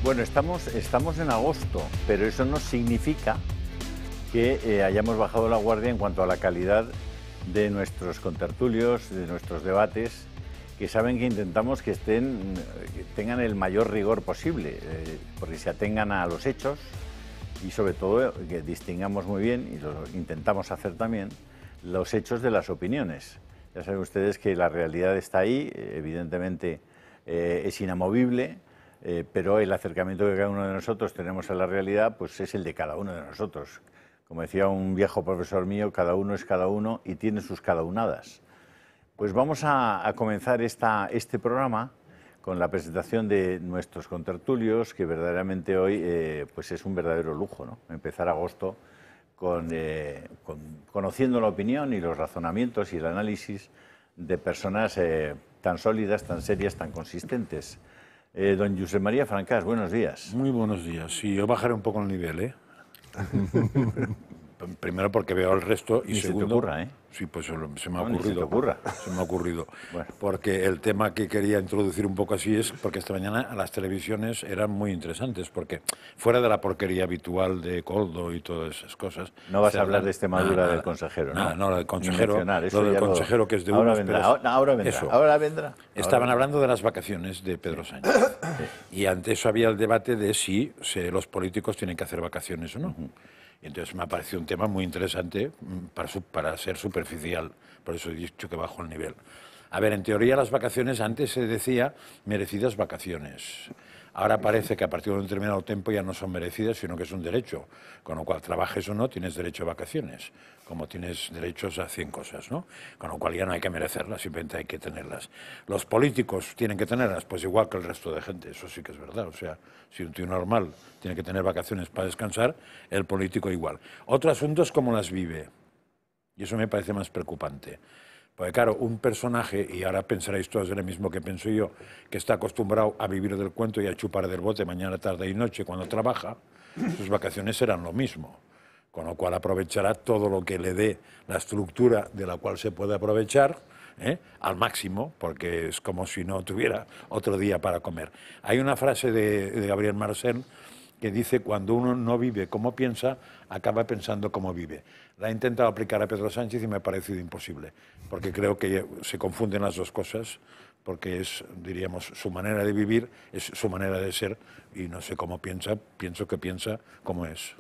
Bueno, estamos en agosto, pero eso no significa que hayamos bajado la guardia en cuanto a la calidad de nuestros contertulios, de nuestros debates, que saben que intentamos que tengan el mayor rigor posible, porque se atengan a los hechos y sobre todo que distingamos muy bien, y lo intentamos hacer también, los hechos de las opiniones. Ya saben ustedes que la realidad está ahí, evidentemente es inamovible, pero el acercamiento que cada uno de nosotros tenemos a la realidad pues es el de cada uno de nosotros. Como decía un viejo profesor mío, cada uno es cada uno y tiene sus cadaunadas. Pues vamos a comenzar este programa con la presentación de nuestros contertulios, que verdaderamente hoy pues es un verdadero lujo, ¿no? Empezar agosto conociendo la opinión y los razonamientos y el análisis de personas tan sólidas, tan serias, tan consistentes. Don Josep María Francás, buenos días. Muy buenos días. Sí, yo bajaré un poco el nivel, ¿eh? Primero porque veo al resto y segundo... se te ocurra, ¿eh? Sí, pues se me ha ocurrido. Se te ocurra. Se me ha ocurrido. Bueno. Porque el tema que quería introducir un poco así es porque esta mañana las televisiones eran muy interesantes, porque fuera de la porquería habitual de Coldo y todas esas cosas... No vas a hablar de Extremadura del consejero, ¿no? No, lo del consejero, lo del consejero que es de ahora unos... vendrá, ahora vendrá. Estaban hablando de las vacaciones de Pedro Sánchez. Sí. Y ante eso había el debate de si los políticos tienen que hacer vacaciones o no. Y entonces me ha parecido un tema muy interesante para ser superficial, por eso he dicho que bajo el nivel. A ver, en teoría las vacaciones, antes se decía merecidas vacaciones. Ahora parece que a partir de un determinado tiempo ya no son merecidas, sino que es un derecho. Con lo cual, trabajes o no, tienes derecho a vacaciones, como tienes derechos a 100 cosas, ¿no? Con lo cual ya no hay que merecerlas, simplemente hay que tenerlas. Los políticos tienen que tenerlas, pues igual que el resto de gente, eso sí que es verdad. O sea, si un tío normal tiene que tener vacaciones para descansar, el político igual. Otro asunto es cómo las vive, y eso me parece más preocupante. Porque claro, un personaje, y ahora pensaréis todos en lo mismo que pienso yo, que está acostumbrado a vivir del cuento y a chupar del bote mañana, tarde y noche cuando trabaja, sus vacaciones serán lo mismo. Con lo cual aprovechará todo lo que le dé la estructura de la cual se puede aprovechar, al máximo, porque es como si no tuviera otro día para comer. Hay una frase de Gabriel Marcel que dice: cuando uno no vive como piensa, acaba pensando como vive. La he intentado aplicar a Pedro Sánchez y me ha parecido imposible, porque creo que se confunden las dos cosas, porque es, diríamos, su manera de vivir, es su manera de ser, y no sé cómo piensa, pienso que piensa como es.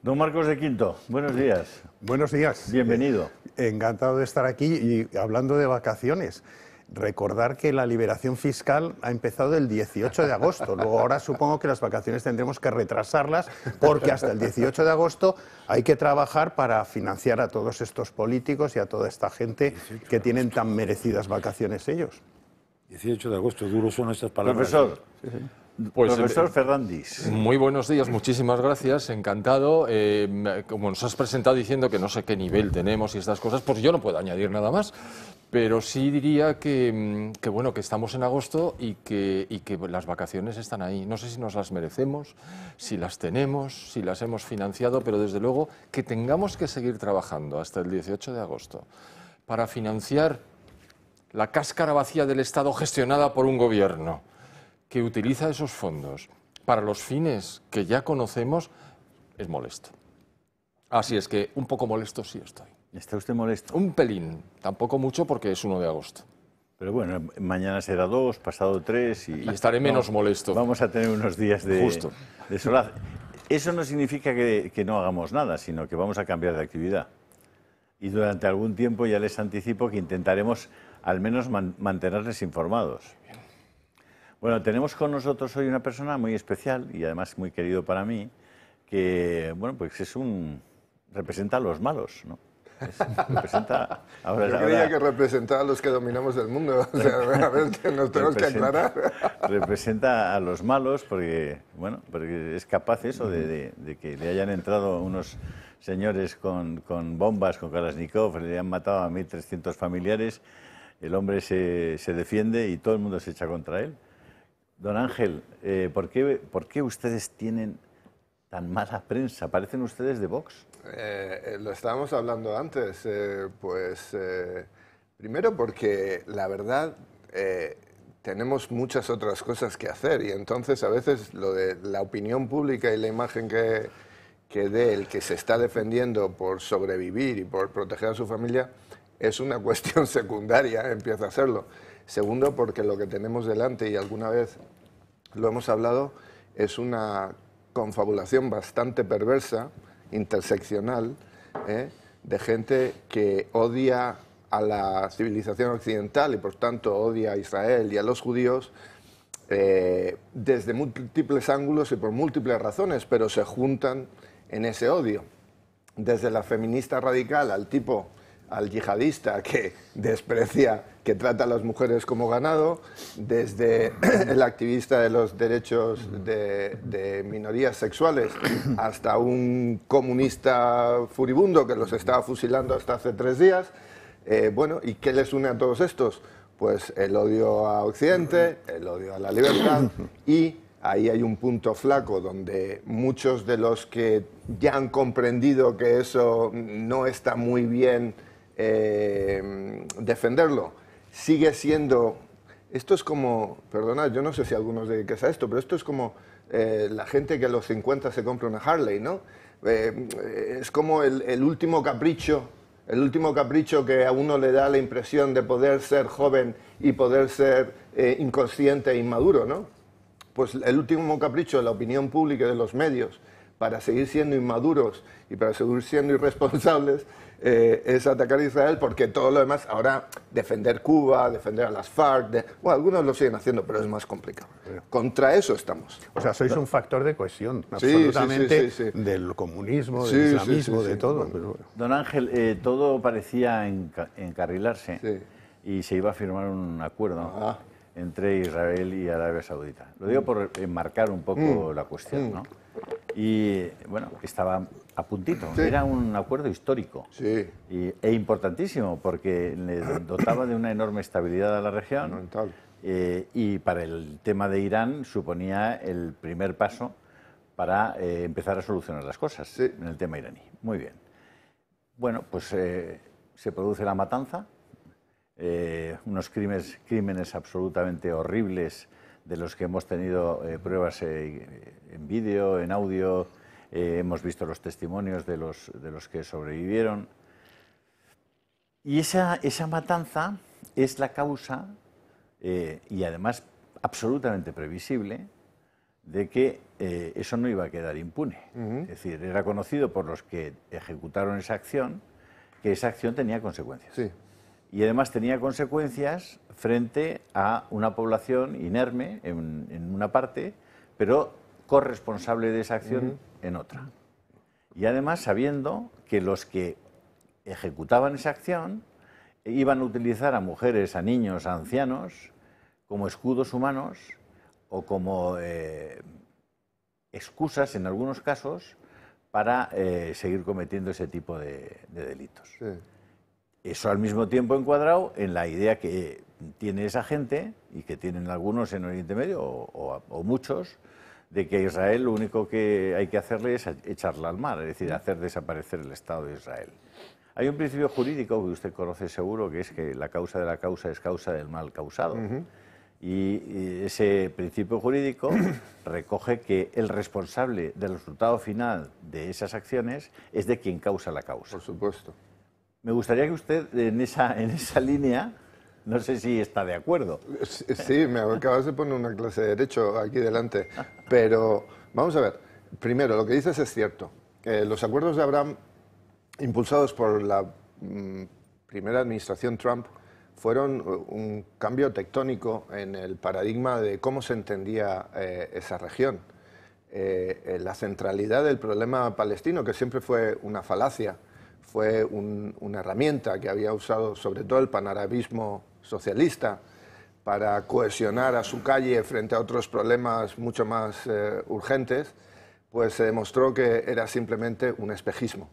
Don Marcos de Quinto, buenos días. Buenos días. Bienvenido. Encantado de estar aquí y hablando de vacaciones. Recordar que la liberación fiscal ha empezado el 18 de agosto. Luego ahora supongo que las vacaciones tendremos que retrasarlas porque hasta el 18 de agosto hay que trabajar para financiar a todos estos políticos y a toda esta gente que tienen tan merecidas vacaciones ellos. 18 de agosto, duros son estas palabras. Profesor. Sí, sí. Pues, profesor Fernández. Muy buenos días, muchísimas gracias, encantado. Como nos has presentado diciendo que no sé qué nivel tenemos y estas cosas, pues yo no puedo añadir nada más, pero sí diría que bueno, que estamos en agosto y que las vacaciones están ahí. No sé si nos las merecemos, si las tenemos, si las hemos financiado, pero desde luego que tengamos que seguir trabajando hasta el 18 de agosto para financiar la cáscara vacía del Estado gestionada por un gobierno que utiliza esos fondos para los fines que ya conocemos, es molesto. Así es que un poco molesto sí estoy. ¿Está usted molesto? Un pelín, tampoco mucho porque es 1 de agosto. Pero bueno, mañana será 2, pasado 3 y estaré menos molesto. Vamos a tener unos días de solaz. Eso no significa que no hagamos nada, sino que vamos a cambiar de actividad. Y durante algún tiempo ya les anticipo que intentaremos al menos mantenerles informados. Bueno, tenemos con nosotros hoy una persona muy especial y además muy querido para mí, que bueno, pues representa a los malos, ¿no? Yo creía que representaba a los que dominamos el mundo. O sea, a ver, nos tenemos que aclarar. Representa a los malos porque, bueno, porque es capaz eso de que le hayan entrado unos señores con bombas, con Kalashnikov, le han matado a 1.300 familiares, el hombre se defiende y todo el mundo se echa contra él. Don Ángel, ¿por qué ustedes tienen tan mala prensa? ¿Parecen ustedes de Vox? Lo estábamos hablando antes. Primero porque la verdad tenemos muchas otras cosas que hacer y entonces a veces lo de la opinión pública y la imagen que dé el que se está defendiendo por sobrevivir y por proteger a su familia es una cuestión secundaria, empieza a serlo. Segundo, porque lo que tenemos delante, y alguna vez lo hemos hablado, es una confabulación bastante perversa, interseccional, de gente que odia a la civilización occidental y por tanto odia a Israel y a los judíos desde múltiples ángulos y por múltiples razones, pero se juntan en ese odio. Desde la feminista radical al yihadista que desprecia, que trata a las mujeres como ganado, desde el activista de los derechos de minorías sexuales hasta un comunista furibundo que los estaba fusilando hasta hace 3 días. Bueno, ¿y qué les une a todos estos? Pues el odio a Occidente, el odio a la libertad, y ahí hay un punto flaco donde muchos de los que ya han comprendido que eso no está muy bien defenderlo, sigue siendo... Esto es como, perdonad, yo no sé si algunos dediquéis a esto, pero esto es como la gente que a los 50 se compra una Harley, ¿no? Es como el último capricho. El último capricho que a uno le da la impresión de poder ser joven y poder ser inconsciente e inmaduro, ¿no? Pues el último capricho de la opinión pública y de los medios para seguir siendo inmaduros y para seguir siendo irresponsables es atacar a Israel, porque todo lo demás, ahora defender Cuba, defender a las FARC, bueno, algunos lo siguen haciendo, pero es más complicado. Contra eso estamos. O sea, sois un factor de cohesión, absolutamente, del comunismo, del islamismo, de todo. Bueno. Pero bueno. Don Ángel, todo parecía encarrilarse y se iba a firmar un acuerdo entre Israel y Arabia Saudita. Lo digo por enmarcar un poco la cuestión, ¿no? Y bueno, estaba a puntito. Era un acuerdo histórico e importantísimo porque le dotaba de una enorme estabilidad a la región y para el tema de Irán suponía el primer paso para empezar a solucionar las cosas en el tema iraní. Muy bien. Bueno, pues se produce la matanza, unos crímenes absolutamente horribles de los que hemos tenido pruebas en vídeo, en audio, hemos visto los testimonios de los que sobrevivieron. Y esa matanza es la causa, y además absolutamente previsible, de que eso no iba a quedar impune. Es decir, era conocido por los que ejecutaron esa acción, que esa acción tenía consecuencias. Y además tenía consecuencias frente a una población inerme en una parte, pero corresponsable de esa acción en otra. Y además sabiendo que los que ejecutaban esa acción iban a utilizar a mujeres, a niños, a ancianos como escudos humanos o como excusas en algunos casos para seguir cometiendo ese tipo de delitos. Eso al mismo tiempo encuadrado en la idea que tiene esa gente, y que tienen algunos en Oriente Medio, o muchos, de que a Israel lo único que hay que hacerle es echarla al mar, es decir, hacer desaparecer el Estado de Israel. Hay un principio jurídico que usted conoce seguro, que es que la causa de la causa es causa del mal causado. Y ese principio jurídico recoge que el responsable del resultado final de esas acciones es de quien causa la causa. Por supuesto. Me gustaría que usted, en esa línea, no sé si está de acuerdo. Sí, me acabas de poner una clase de Derecho aquí delante. Pero vamos a ver. Primero, lo que dices es cierto. Los acuerdos de Abraham, impulsados por la primera administración Trump, fueron un cambio tectónico en el paradigma de cómo se entendía esa región. La centralidad del problema palestino, que siempre fue una falacia, fue una herramienta que había usado sobre todo el panarabismo socialista para cohesionar a su calle frente a otros problemas mucho más urgentes, pues se demostró que era simplemente un espejismo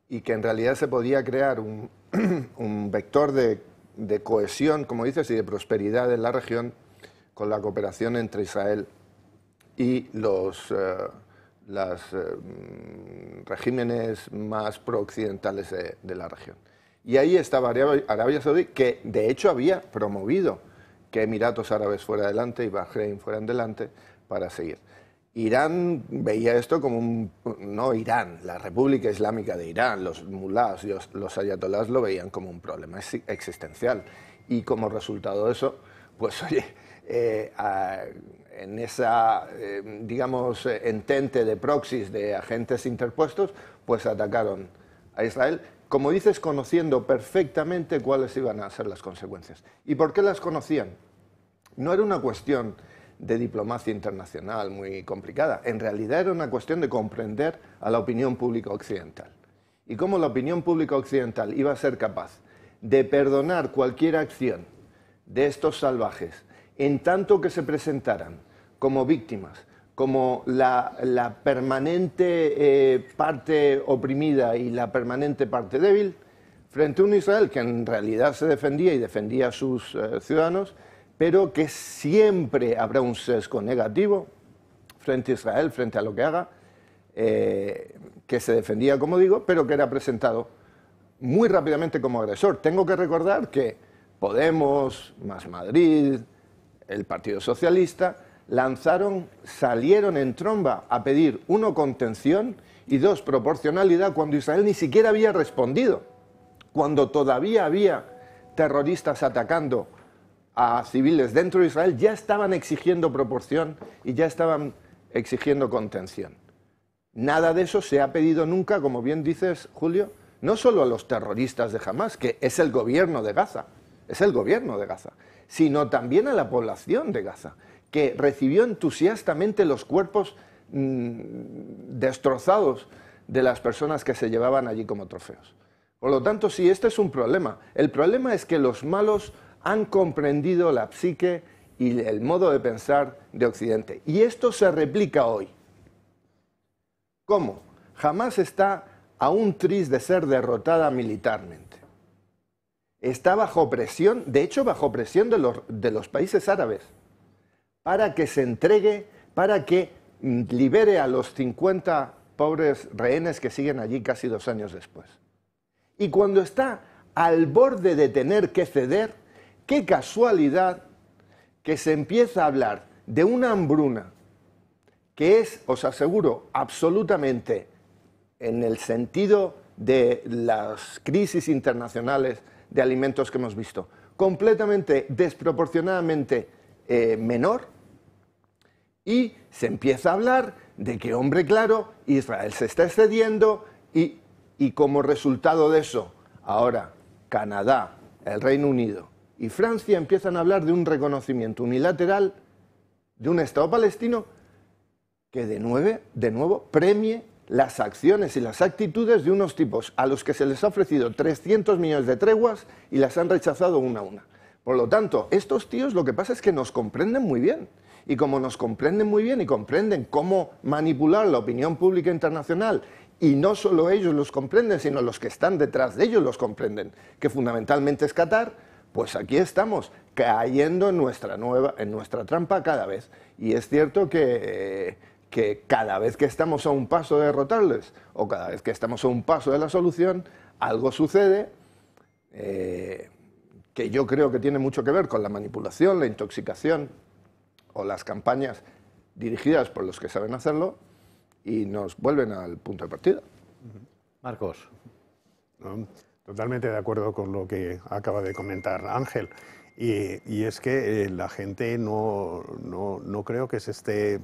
y que en realidad se podía crear un vector de cohesión, como dices, y de prosperidad en la región con la cooperación entre Israel y los regímenes más prooccidentales de la región. Y ahí estaba Arabia Saudí, que de hecho había promovido que Emiratos Árabes fuera adelante y Bahrein fueran delante para seguir. Irán veía esto como no Irán, la República Islámica de Irán, los mulás, los ayatolás lo veían como un problema existencial. Y como resultado de eso, pues oye, en esa, digamos, entente de proxies, de agentes interpuestos, pues atacaron a Israel, como dices, conociendo perfectamente cuáles iban a ser las consecuencias. ¿Y por qué las conocían? No era una cuestión de diplomacia internacional muy complicada. En realidad era una cuestión de comprender a la opinión pública occidental. Y cómo la opinión pública occidental iba a ser capaz de perdonar cualquier acción de estos salvajes en tanto que se presentaran como víctimas, como la permanente parte oprimida y la permanente parte débil, frente a un Israel que en realidad se defendía y defendía a sus ciudadanos, pero que siempre habrá un sesgo negativo frente a Israel, frente a lo que haga, que se defendía, como digo, pero que era presentado muy rápidamente como agresor. Tengo que recordar que Podemos, Más Madrid, el Partido Socialista, salieron en tromba a pedir, uno, contención y dos, proporcionalidad, cuando Israel ni siquiera había respondido, cuando todavía había terroristas atacando a civiles dentro de Israel, ya estaban exigiendo proporción y ya estaban exigiendo contención. Nada de eso se ha pedido nunca, como bien dices, Julio, no solo a los terroristas de Hamás, que es el gobierno de Gaza, sino también a la población de Gaza, que recibió entusiastamente los cuerpos destrozados de las personas que se llevaban allí como trofeos. Por lo tanto, sí, este es un problema. El problema es que los malos han comprendido la psique y el modo de pensar de Occidente. Y esto se replica hoy. ¿Cómo? Hamás está a un tris de ser derrotada militarmente. Está bajo presión, de hecho bajo presión de los países árabes, para que se entregue, para que libere a los 50 pobres rehenes que siguen allí casi 2 años después. Y cuando está al borde de tener que ceder, qué casualidad que se empieza a hablar de una hambruna que es, os aseguro, absolutamente en el sentido de las crisis internacionales de alimentos que hemos visto, completamente, desproporcionadamente menor, y se empieza a hablar de que, hombre, claro, Israel se está excediendo y como resultado de eso, ahora Canadá, el Reino Unido y Francia empiezan a hablar de un reconocimiento unilateral de un Estado palestino que de nuevo premie las acciones y las actitudes de unos tipos a los que se les ha ofrecido 300 millones de treguas y las han rechazado una a una. Por lo tanto, estos tíos lo que pasa es que nos comprenden muy bien. Y como nos comprenden muy bien y comprenden cómo manipular la opinión pública internacional, y no solo ellos los comprenden, sino los que están detrás de ellos los comprenden, que fundamentalmente es Qatar, pues aquí estamos cayendo en nuestra trampa cada vez. Y es cierto que cada vez que estamos a un paso de derrotarles o cada vez que estamos a un paso de la solución, algo sucede que yo creo que tiene mucho que ver con la manipulación, la intoxicación o las campañas dirigidas por los que saben hacerlo y nos vuelven al punto de partida. Marcos. Totalmente de acuerdo con lo que acaba de comentar Ángel. Y es que la gente no creo que se esté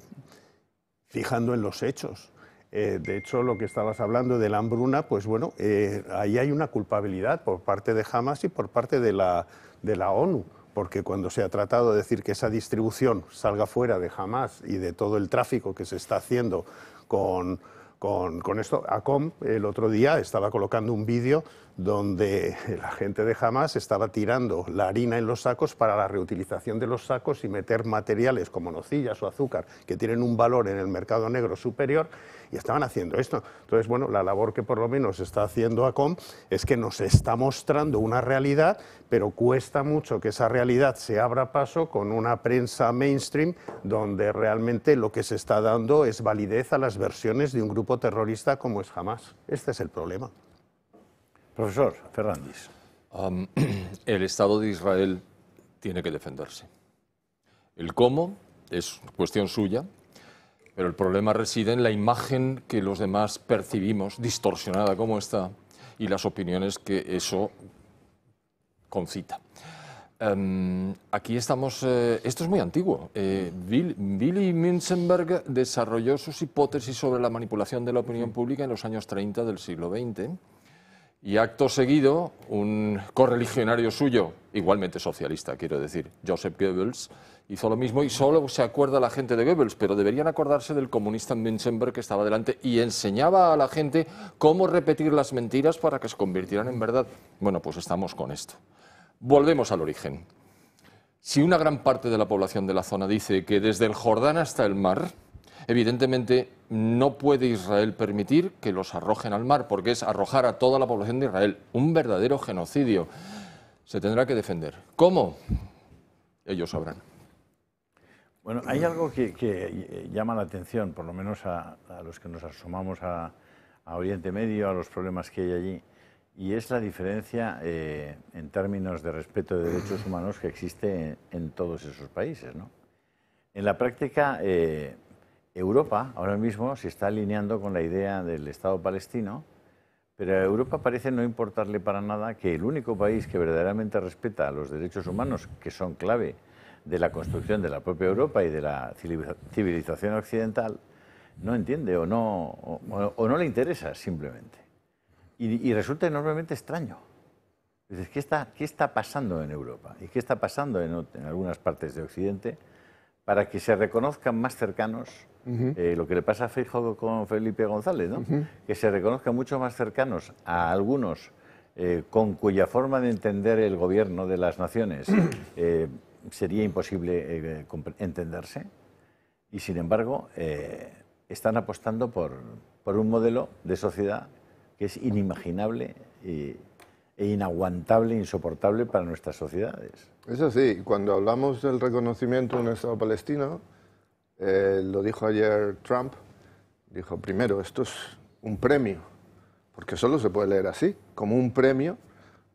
fijando en los hechos. De hecho, lo que estabas hablando de la hambruna, pues bueno, ahí hay una culpabilidad por parte de Hamás y por parte de la ONU, porque cuando se ha tratado de decir que esa distribución salga fuera de Hamás y de todo el tráfico que se está haciendo con esto, ACOM el otro día estaba colocando un vídeo donde la gente de Hamás estaba tirando la harina en los sacos para la reutilización de los sacos y meter materiales como nocillas o azúcar que tienen un valor en el mercado negro superior, y estaban haciendo esto. Entonces, bueno, la labor que por lo menos está haciendo ACOM es que nos está mostrando una realidad, pero cuesta mucho que esa realidad se abra paso con una prensa mainstream donde realmente lo que se está dando es validez a las versiones de un grupo terrorista como es Hamás. Este es el problema. Profesor Ferrandis. El Estado de Israel tiene que defenderse. El cómo es cuestión suya, pero el problema reside en la imagen que los demás percibimos, distorsionada como está, y las opiniones que eso concita. Aquí estamos, esto es muy antiguo. Willy Münzenberg desarrolló sus hipótesis sobre la manipulación de la opinión pública en los años 30 del siglo XX y acto seguido un correligionario suyo, igualmente socialista, quiero decir, Joseph Goebbels, hizo lo mismo y solo se acuerda la gente de Goebbels, pero deberían acordarse del comunista Münzenberg que estaba delante y enseñaba a la gente cómo repetir las mentiras para que se convirtieran en verdad. Bueno, pues estamos con esto. Volvemos al origen. Si una gran parte de la población de la zona dice que desde el Jordán hasta el mar, evidentemente no puede Israel permitir que los arrojen al mar, porque es arrojar a toda la población de Israel, un verdadero genocidio. Se tendrá que defender. ¿Cómo? Ellos sabrán. Bueno, hay algo que llama la atención, por lo menos a los que nos asomamos a Oriente Medio, a los problemas que hay allí, y es la diferencia en términos de respeto de derechos humanos que existe en todos esos países, ¿no? En la práctica, Europa ahora mismo se está alineando con la idea del Estado palestino, pero a Europa parece no importarle para nada que el único país que verdaderamente respeta los derechos humanos, que son clave de la construcción de la propia Europa y de la civilización occidental, no entiende o no le interesa simplemente. Y resulta enormemente extraño. Dices, ¿qué está pasando en Europa? ¿Y qué está pasando en algunas partes de Occidente para que se reconozcan más cercanos lo que le pasa a Feijóo con Felipe González, ¿no? Que se reconozcan mucho más cercanos a algunos con cuya forma de entender el gobierno de las naciones sería imposible entenderse? Y sin embargo, están apostando por un modelo de sociedad que es inimaginable e inaguantable, insoportable para nuestras sociedades. Eso sí, cuando hablamos del reconocimiento de un Estado palestino, lo dijo ayer Trump, dijo, primero, esto es un premio, porque solo se puede leer así, como un premio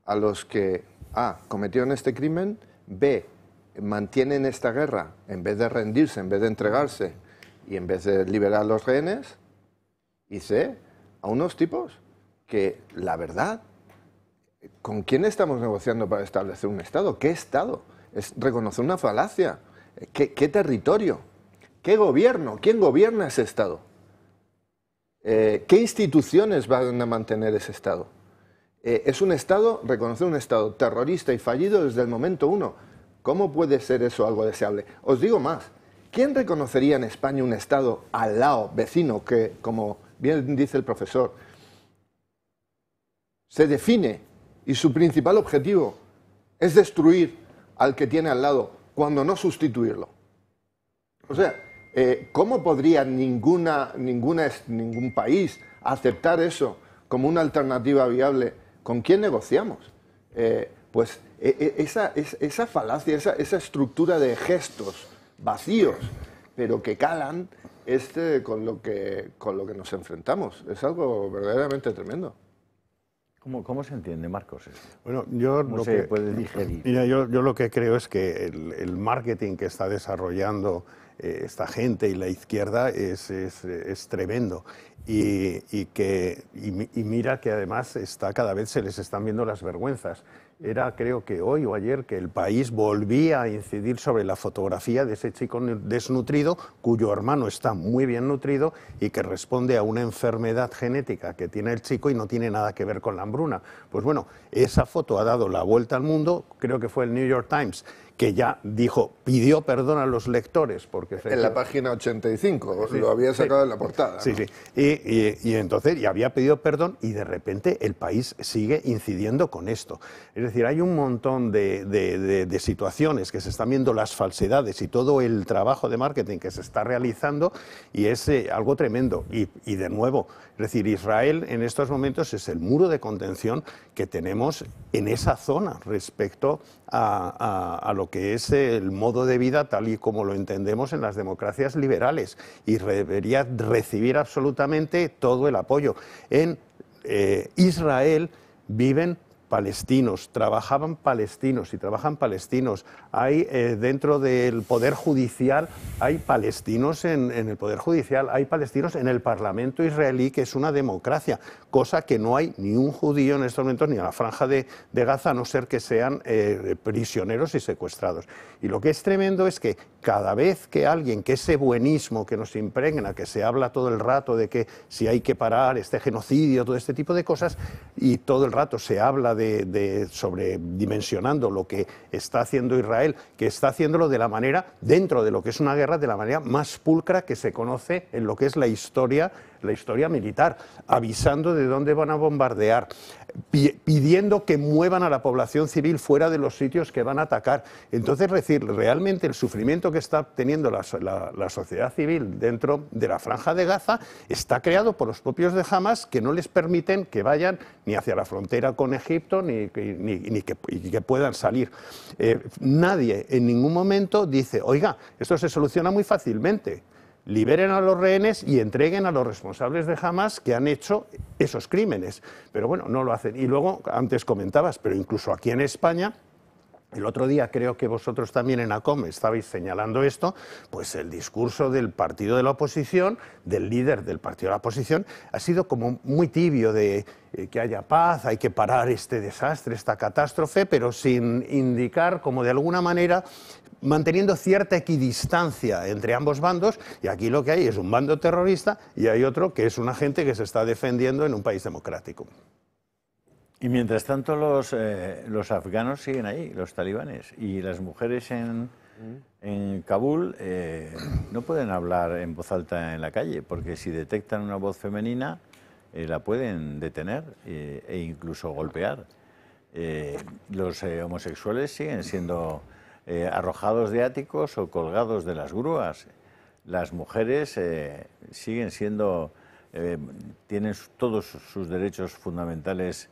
a los que, A, cometieron este crimen, B, mantienen esta guerra en vez de rendirse, en vez de entregarse y en vez de liberar a los rehenes, y C, a unos tipos que, la verdad, ¿con quién estamos negociando para establecer un Estado? ¿Qué Estado? Es reconocer una falacia. ¿Qué territorio? ¿Qué gobierno? ¿Quién gobierna ese Estado? ¿Qué instituciones van a mantener ese Estado? Es un Estado, reconocer un Estado terrorista y fallido desde el momento uno. ¿Cómo puede ser eso algo deseable? Os digo más. ¿Quién reconocería en España un Estado al lado, vecino, que, como bien dice el profesor, se define y su principal objetivo es destruir al que tiene al lado, cuando no sustituirlo? O sea, ¿cómo podría ningún país aceptar eso como una alternativa viable? ¿Con quién negociamos? Pues esa falacia, esa estructura de gestos vacíos, pero que calan con lo que nos enfrentamos. Es algo verdaderamente tremendo. ¿Cómo se entiende, Marcos, esto? Bueno, ¿Cómo se puede digerir? Mira, yo lo que creo es que el marketing que está desarrollando esta gente y la izquierda es tremendo. Y mira que además cada vez se les están viendo las vergüenzas. Era, creo que hoy o ayer, que El País volvía a incidir sobre la fotografía de ese chico desnutrido, cuyo hermano está muy bien nutrido y que responde a una enfermedad genética que tiene el chico y no tiene nada que ver con la hambruna. Pues bueno, esa foto ha dado la vuelta al mundo, creo que fue el New York Times, que ya pidió perdón a los lectores. Porque en la página 85, sí, lo había sacado en la portada. Sí, ¿no? sí. Y entonces ya había pedido perdón y de repente El País sigue incidiendo con esto. Es decir, hay un montón de situaciones que se están viendo las falsedades y todo el trabajo de marketing que se está realizando y es algo tremendo. Y de nuevo, es decir, Israel en estos momentos es el muro de contención que tenemos en esa zona respecto a lo que es el modo de vida tal y como lo entendemos en las democracias liberales, y debería recibir absolutamente todo el apoyo. En Israel viven palestinos, trabajaban palestinos y trabajan palestinos. Hay dentro del Poder Judicial, hay palestinos en el Poder Judicial, hay palestinos en el Parlamento israelí, que es una democracia, cosa que no hay ni un judío en estos momentos ni en la Franja de Gaza, a no ser que sean prisioneros y secuestrados. Y lo que es tremendo es que cada vez que alguien, que ese buenismo que nos impregna, que se habla todo el rato de que si hay que parar este genocidio, todo este tipo de cosas, y todo el rato se habla de sobredimensionando lo que está haciendo Israel, que está haciéndolo de la manera, dentro de lo que es una guerra, de la manera más pulcra que se conoce en lo que es la historia militar, avisando de dónde van a bombardear, pidiendo que muevan a la población civil fuera de los sitios que van a atacar. Entonces, es decir, realmente el sufrimiento que está teniendo la sociedad civil dentro de la Franja de Gaza está creado por los propios de Hamas, que no les permiten que vayan ni hacia la frontera con Egipto ni que puedan salir. Nadie en ningún momento dice, oiga, esto se soluciona muy fácilmente. Liberen a los rehenes y entreguen a los responsables de Hamas que han hecho esos crímenes. Pero bueno, no lo hacen. Y luego, antes comentabas, pero incluso aquí en España, el otro día creo que vosotros también en ACOM estabais señalando esto, pues el discurso del partido de la oposición, del líder del partido de la oposición, ha sido como muy tibio de que haya paz, hay que parar este desastre, esta catástrofe, pero sin indicar como de alguna manera, manteniendo cierta equidistancia entre ambos bandos, y aquí lo que hay es un bando terrorista y hay otro que es una gente que se está defendiendo en un país democrático. Y mientras tanto los afganos siguen ahí, los talibanes, y las mujeres en Kabul no pueden hablar en voz alta en la calle, porque si detectan una voz femenina la pueden detener e incluso golpear. Los homosexuales siguen siendo arrojados de áticos o colgados de las grúas. Las mujeres siguen siendo, tienen todos sus derechos fundamentales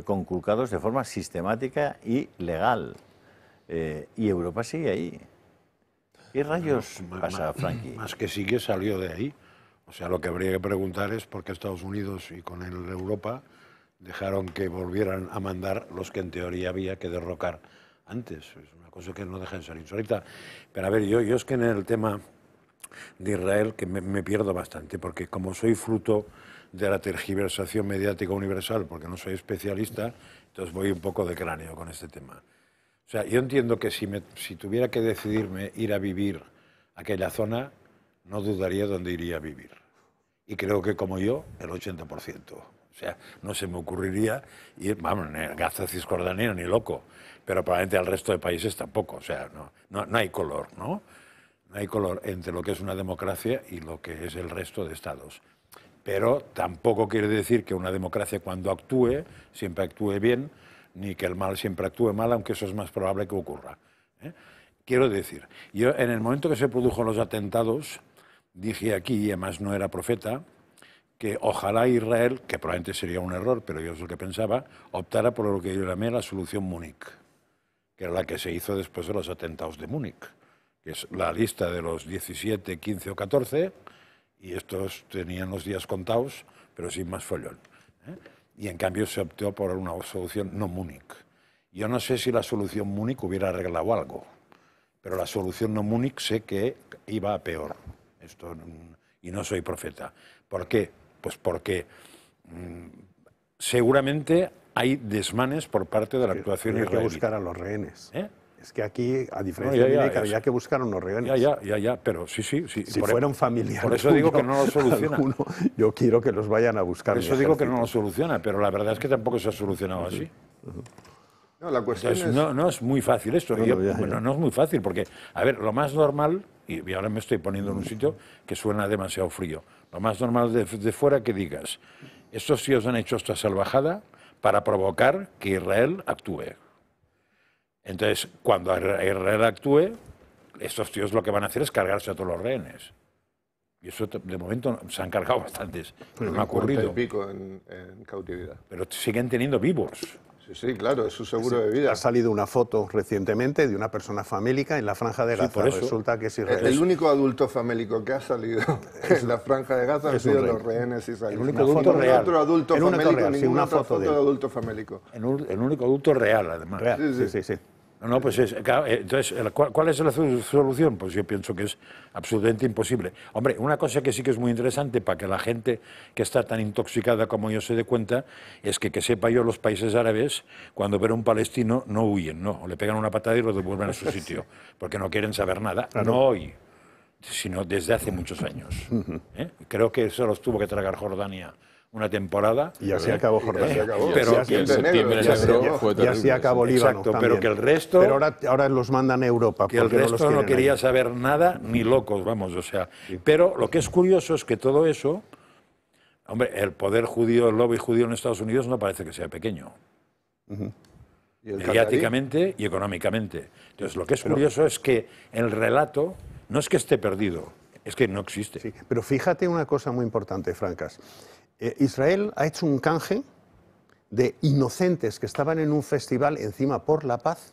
conculcados de forma sistemática y legal. Y Europa sigue ahí. ¿Qué rayos pasa, Frankie? Más que sigue, salió de ahí. O sea, lo que habría que preguntar es por qué Estados Unidos y con él Europa dejaron que volvieran a mandar los que en teoría había que derrocar antes. Es una cosa que no deja de ser insólita. Pero a ver, yo es que en el tema de Israel que me pierdo bastante, porque como soy fruto de la tergiversación mediática universal, porque no soy especialista, entonces voy un poco de cráneo con este tema. O sea, yo entiendo que si tuviera que decidirme ir a vivir a aquella zona, no dudaría dónde iría a vivir. Y creo que como yo, el 80%. O sea, no se me ocurriría ir, vamos, ni a Gaza, Cisjordania, ni loco, pero probablemente al resto de países tampoco. O sea, no hay color, ¿no? No hay color entre lo que es una democracia y lo que es el resto de estados. Pero tampoco quiere decir que una democracia cuando actúe, siempre actúe bien, ni que el mal siempre actúe mal, aunque eso es más probable que ocurra. Quiero decir, yo en el momento que se produjo los atentados, dije aquí, y además no era profeta, que ojalá Israel, que probablemente sería un error, pero yo es lo que pensaba, optara por lo que yo llamé la solución Múnich, que era la que se hizo después de los atentados de Múnich, que es la lista de los 17, 15 o 14, y estos tenían los días contados, pero sin más follón. Y en cambio se optó por una solución no Múnich. Yo no sé si la solución Múnich hubiera arreglado algo, pero la solución no Múnich sé que iba a peor. Esto, y no soy profeta. ¿Por qué? Pues porque seguramente hay desmanes por parte de la actuación israelí. Hay que buscar a los rehenes. Es que aquí, a diferencia de Múnich, había que buscar a unos rehenes. Ya, pero sí. Si fueran familiares. Por eso digo que no lo soluciona. Yo quiero que los vayan a buscar. Por eso digo que no lo soluciona, pero la verdad es que tampoco se ha solucionado así. No, la cuestión es... no es muy fácil esto. No es muy fácil, porque, a ver, lo más normal, y ahora me estoy poniendo en un sitio que suena demasiado frío, lo más normal de fuera que digas, estos tíos han hecho esta salvajada para provocar que Israel actúe. Entonces, cuando Israel actúe, estos tíos lo que van a hacer es cargarse a todos los rehenes. Y eso, de momento, se han cargado bastantes. Pero no ha ocurrido. Y pico en cautividad. Pero siguen teniendo vivos. Sí, sí, claro, es su seguro de vida. Ha salido una foto recientemente de una persona famélica en la Franja de Gaza. por eso. Resulta que es israelí. El único adulto famélico que ha salido en la Franja de Gaza han sido los rehenes israelíes. El único adulto real. Otro adulto El único famélico, real, sí, ninguna una otra foto foto de de él. adulto famélico. El único adulto real, además. Real, sí. No, pues claro, entonces, ¿cuál es la solución? Pues yo pienso que es absolutamente imposible. Hombre, una cosa que sí que es muy interesante para que la gente que está tan intoxicada como yo se dé cuenta es que sepa yo, los países árabes, cuando ven a un palestino, no huyen, no, le pegan una patada y lo devuelven a su sitio, porque no quieren saber nada, no hoy, sino desde hace muchos años. Creo que eso los tuvo que tragar Jordania una temporada. Y así acabó Jordania. Pero Y en septiembre negro fue Y así terrible, acabó sí. Líbano Exacto, también. pero que el resto... Pero ahora los mandan a Europa. Que el porque los resto no quieren quería ahí. saber nada, ni locos, vamos, o sea. Pero lo que es curioso es que todo eso, hombre, el poder judío, el lobby judío en Estados Unidos no parece que sea pequeño. ¿Y el Mediáticamente y económicamente. Entonces, lo que es curioso es que el relato no es que esté perdido, es que no existe. Sí, pero fíjate una cosa muy importante, Francas. Israel ha hecho un canje de inocentes que estaban en un festival encima por la paz,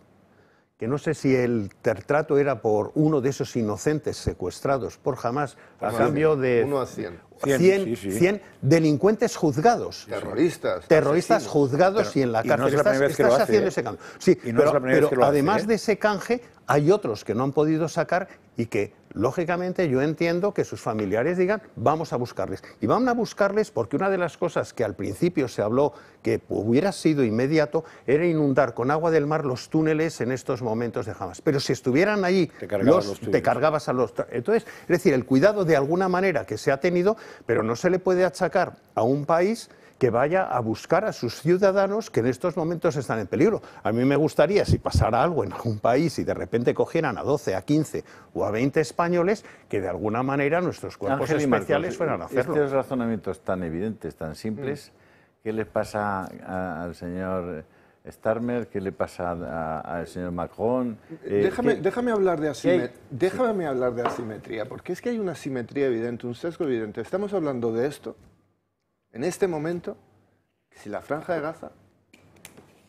que no sé si el trato era por uno de esos inocentes secuestrados por Hamás a cambio de 1 a 100. 100 delincuentes juzgados. Terroristas. Juzgados y en la y no cárcel. es la primera vez que lo Estás hace, haciendo ¿eh? ese cambio. Sí, Y no es la primera vez que lo hace, además ¿eh? de ese canje, hay otros que no han podido sacar y que, lógicamente, yo entiendo que sus familiares digan, vamos a buscarles. Y van a buscarles porque una de las cosas que al principio se habló que hubiera sido inmediato era inundar con agua del mar los túneles en estos momentos de Hamás. Pero si estuvieran allí, te cargabas a los... Entonces, es decir, el cuidado de alguna manera que se ha tenido, pero no se le puede achacar a un país que vaya a buscar a sus ciudadanos que en estos momentos están en peligro. A mí me gustaría, si pasara algo en algún país y de repente cogieran a 12, a 15 o a 20 españoles, que de alguna manera nuestros cuerpos Ángel y Marcos, especiales fueran a hacerlo. Estos razonamientos tan evidentes, tan simples, ¿qué les pasa al señor Starmer? ¿Qué le pasa al señor Macron? Déjame hablar de asimetría, porque es que hay una asimetría evidente, un sesgo evidente. Estamos hablando de esto en este momento, si la Franja de Gaza,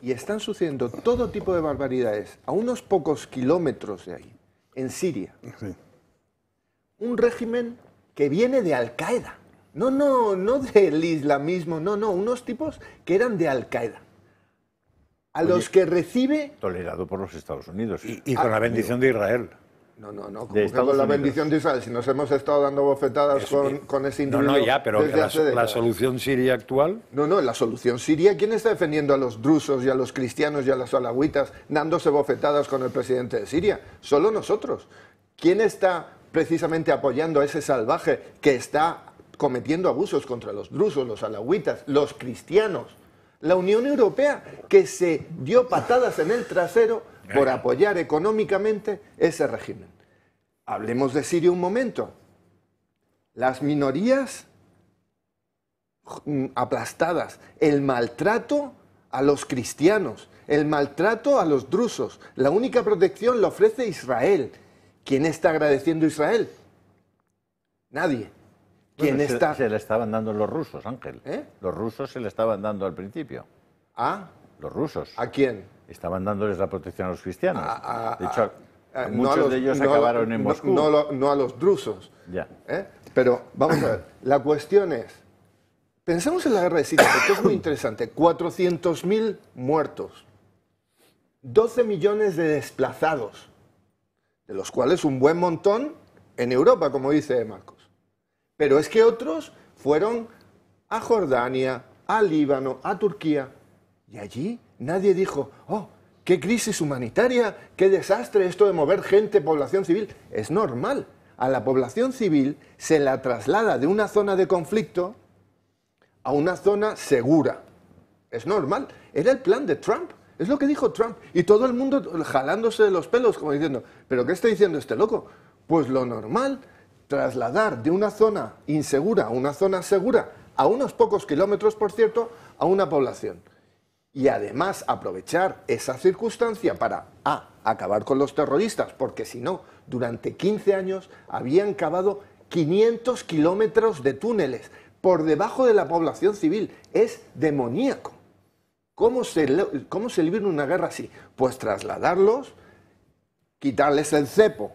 y están sucediendo todo tipo de barbaridades a unos pocos kilómetros de ahí, en Siria. Sí. Un régimen que viene de Al-Qaeda. No del islamismo, no, unos tipos que eran de Al-Qaeda. A los que recibe... Tolerado por los Estados Unidos. Y con la bendición de Israel. No, como de que Estados con la Unidos. bendición de Israel, si nos hemos estado dando bofetadas con ese individuo. No, ya, pero desde hace la décadas. solución siria actual... No, la solución siria, ¿quién está defendiendo a los drusos y a los cristianos y a los alawitas dándose bofetadas con el presidente de Siria? Solo nosotros. ¿Quién está precisamente apoyando a ese salvaje que está cometiendo abusos contra los drusos, los alawitas, los cristianos? La Unión Europea, que se dio patadas en el trasero por apoyar económicamente ese régimen. Hablemos de Siria un momento. Las minorías aplastadas, el maltrato a los cristianos, el maltrato a los drusos. La única protección la ofrece Israel. ¿Quién está agradeciendo a Israel? Nadie. ¿Quién Bueno, está? se le estaban dando los rusos, Ángel. Los rusos se le estaban dando al principio. ¿A? Los rusos. ¿A quién? Estaban dándoles la protección a los cristianos. De hecho, no muchos a los- de ellos no a- acabaron en no- Moscú. no a los drusos. Ya. Pero vamos a ver, la cuestión es, pensemos en la guerra de Siria, porque es muy interesante. 400.000 muertos, 12 millones de desplazados, de los cuales un buen montón en Europa, como dice Marcos. Pero es que otros fueron a Jordania, a Líbano, a Turquía, y allí nadie dijo, oh, qué crisis humanitaria, qué desastre esto de mover gente, población civil. Es normal. A la población civil se la traslada de una zona de conflicto a una zona segura. Es normal. Era el plan de Trump. Es lo que dijo Trump. Y todo el mundo jalándose de los pelos, como diciendo, ¿pero qué está diciendo este loco? Pues lo normal, trasladar de una zona insegura a una zona segura, a unos pocos kilómetros, por cierto, a una población. Y además aprovechar esa circunstancia para acabar con los terroristas, porque si no, durante 15 años habían cavado 500 kilómetros de túneles por debajo de la población civil. Es demoníaco. ¿Cómo se libra una guerra así? Pues trasladarlos, quitarles el cepo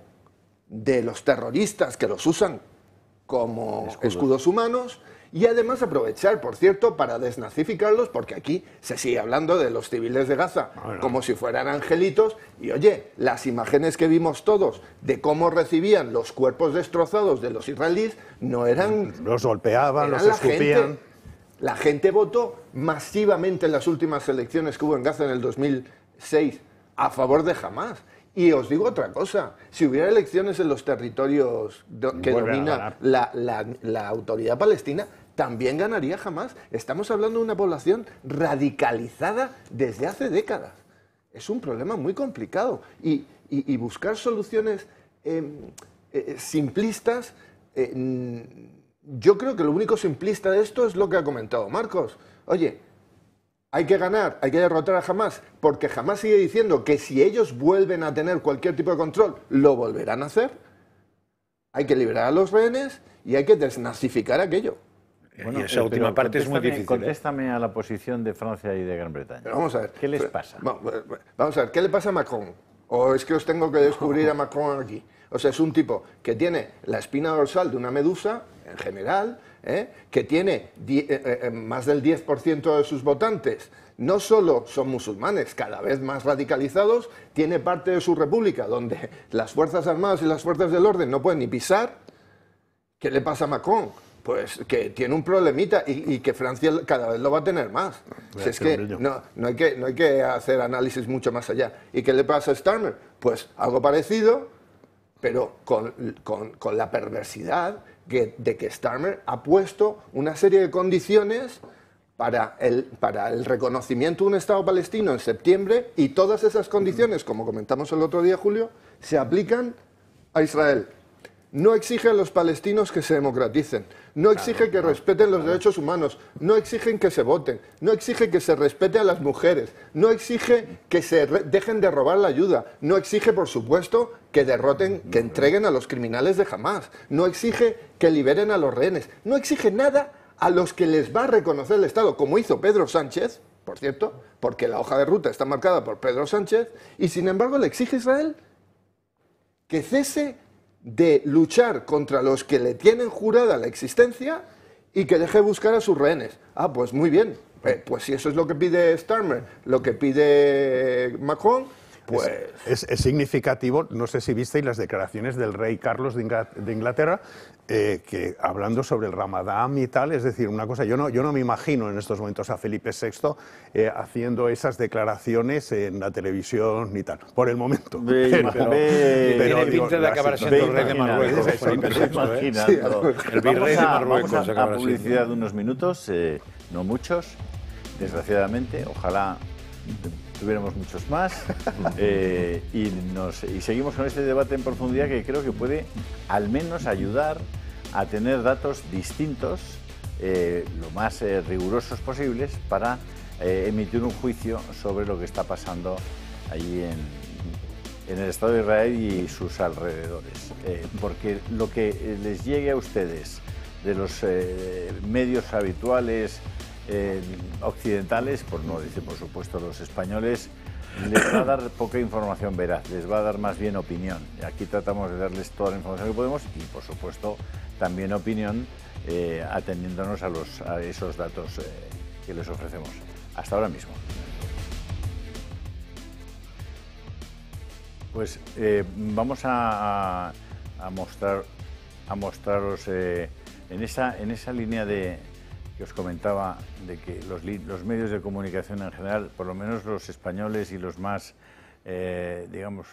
de los terroristas que los usan como escudos humanos y además aprovechar, por cierto, para desnazificarlos, porque aquí se sigue hablando de los civiles de Gaza como si fueran angelitos. Y oye, las imágenes que vimos todos de cómo recibían los cuerpos destrozados de los israelíes no eran... Los golpeaban, eran los escupían. La gente votó masivamente en las últimas elecciones que hubo en Gaza en el 2006 a favor de Hamás. Y os digo otra cosa, si hubiera elecciones en los territorios que domina la autoridad palestina, también ganaría Hamás. Estamos hablando de una población radicalizada desde hace décadas. Es un problema muy complicado. Y buscar soluciones simplistas, yo creo que lo único simplista de esto es lo que ha comentado Marcos. Oye, hay que ganar, hay que derrotar a Hamás, porque Hamás sigue diciendo que si ellos vuelven a tener cualquier tipo de control, lo volverán a hacer. Hay que liberar a los rehenes y hay que desnazificar aquello. Bueno, y esa última parte es muy difícil. Contéstame a la posición de Francia y de Gran Bretaña. Pero vamos a ver. ¿Qué les pasa? Vamos a ver, ¿qué le pasa a Macron? ¿O es que os tengo que descubrir a Macron aquí? O sea, es un tipo que tiene la espina dorsal de una medusa, en general, que tiene más del 10% de sus votantes, no solo son musulmanes, cada vez más radicalizados, tiene parte de su república donde las Fuerzas Armadas y las Fuerzas del Orden no pueden ni pisar. ¿Qué le pasa a Macron? Pues que tiene un problemita y que Francia cada vez lo va a tener más. Si es que no hay que hacer análisis mucho más allá. ¿Y qué le pasa a Starmer? Pues algo parecido, pero con la perversidad de que Starmer ha puesto una serie de condiciones para el reconocimiento de un Estado palestino en septiembre, y todas esas condiciones, como comentamos el otro día, Julio, se aplican a Israel. No exige a los palestinos que se democraticen, no exige que respeten los derechos humanos, no exigen que se voten, no exige que se respete a las mujeres, no exige que se dejen de robar la ayuda, no exige, por supuesto, que derroten, que entreguen a los criminales de Hamás, no exige que liberen a los rehenes, no exige nada a los que les va a reconocer el Estado, como hizo Pedro Sánchez, por cierto, porque la hoja de ruta está marcada por Pedro Sánchez, y sin embargo le exige a Israel que cese de luchar contra los que le tienen jurada la existencia y que deje buscar a sus rehenes. Ah, pues muy bien. Pues si eso es lo que pide Starmer, lo que pide Macron, pues... Es significativo, no sé si visteis las declaraciones del rey Carlos de Inglaterra, que hablando sobre el Ramadán y tal, es decir, una cosa, yo no me imagino en estos momentos a Felipe VI haciendo esas declaraciones en la televisión ni tal, por el momento. Tiene pinta de acabar siendo el rey de Marruecos, Felipe VI, el virrey de Marruecos. Vamos a publicidad de unos minutos, no muchos, desgraciadamente, ojalá tuviéramos muchos más, y seguimos con este debate en profundidad que creo que puede al menos ayudar a tener datos distintos, lo más rigurosos posibles, para emitir un juicio sobre lo que está pasando allí en el Estado de Israel y sus alrededores. Porque lo que les llegue a ustedes de los medios habituales occidentales, por no decir por supuesto los españoles, les va a dar poca información veraz, les va a dar más bien opinión. Aquí tratamos de darles toda la información que podemos y por supuesto también opinión, atendiéndonos a esos datos que les ofrecemos. Hasta ahora mismo. Pues vamos a mostraros en esa línea que os comentaba, de que los medios de comunicación en general, por lo menos los españoles y los más, digamos,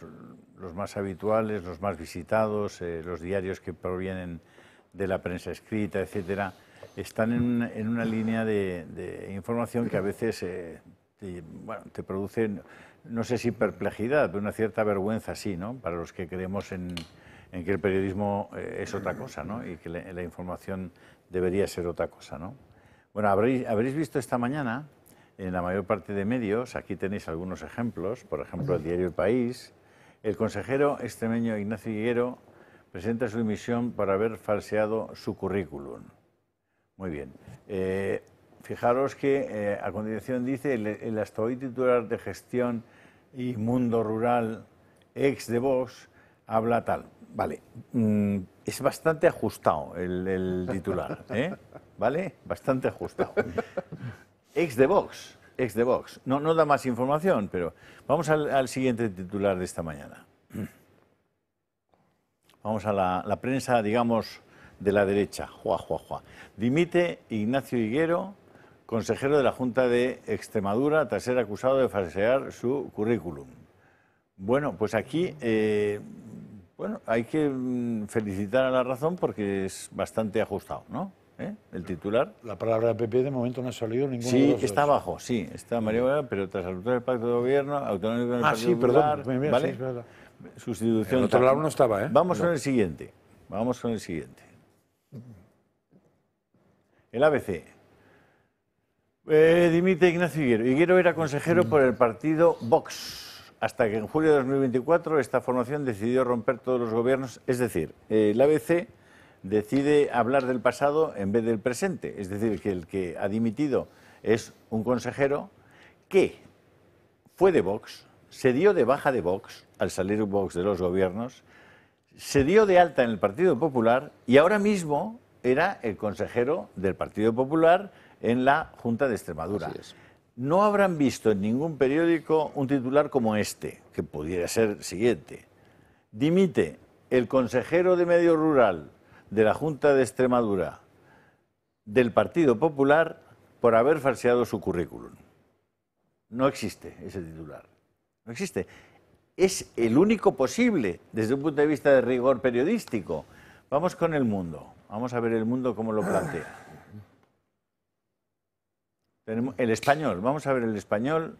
los más habituales, los más visitados, los diarios que provienen de la prensa escrita, etcétera, están en una línea de información que a veces te produce, no sé si perplejidad, pero una cierta vergüenza, sí, ¿no? Para los que creemos en que el periodismo es otra cosa, ¿no? Y que la información debería ser otra cosa, ¿no? Bueno, habréis visto esta mañana en la mayor parte de medios, aquí tenéis algunos ejemplos, por ejemplo el diario El País, el consejero extremeño Ignacio Higuero presenta su dimisión por haber falseado su currículum. Muy bien. fijaros que a continuación dice el hasta hoy titular de Gestión y Mundo Rural, ex de Vox, habla tal. Vale, es bastante ajustado el titular, ¿eh? ¿Vale? Bastante ajustado. Ex de Vox. No da más información, pero vamos al siguiente titular de esta mañana. Vamos a la prensa, digamos, de la derecha. Dimite Ignacio Higuero, consejero de la Junta de Extremadura, tras ser acusado de falsear su currículum. Bueno, pues aquí hay que felicitar a La Razón porque es bastante ajustado, ¿no? El titular. La palabra PP de momento no ha salido ninguno de Sí, los está dos. abajo, sí, está María Guerra, pero tras la ruptura del pacto de gobierno, autonómico en el Partido Sí, Popular, perdón. Mira, ¿vale? sí, es verdad. Sustitución. El otro tal. lado no estaba, ¿eh? Vamos No. con el siguiente. El ABC. Dimite Ignacio Higuero. Higuero era consejero por el partido Vox, hasta que en julio de 2024 esta formación decidió romper todos los gobiernos. Es decir, el ABC decide hablar del pasado en vez del presente. Es decir, que el que ha dimitido es un consejero que fue de Vox, se dio de baja de Vox al salir Vox de los gobiernos, se dio de alta en el Partido Popular y ahora mismo era el consejero del Partido Popular en la Junta de Extremadura. Así es. No habrán visto en ningún periódico un titular como este, que pudiera ser el siguiente. Dimite el consejero de Medio Rural de la Junta de Extremadura del Partido Popular por haber falseado su currículum. No existe ese titular. No existe. Es el único posible desde un punto de vista de rigor periodístico. Vamos con El Mundo. Vamos a ver El Mundo cómo lo plantea. Tenemos El Español. Vamos a ver El Español.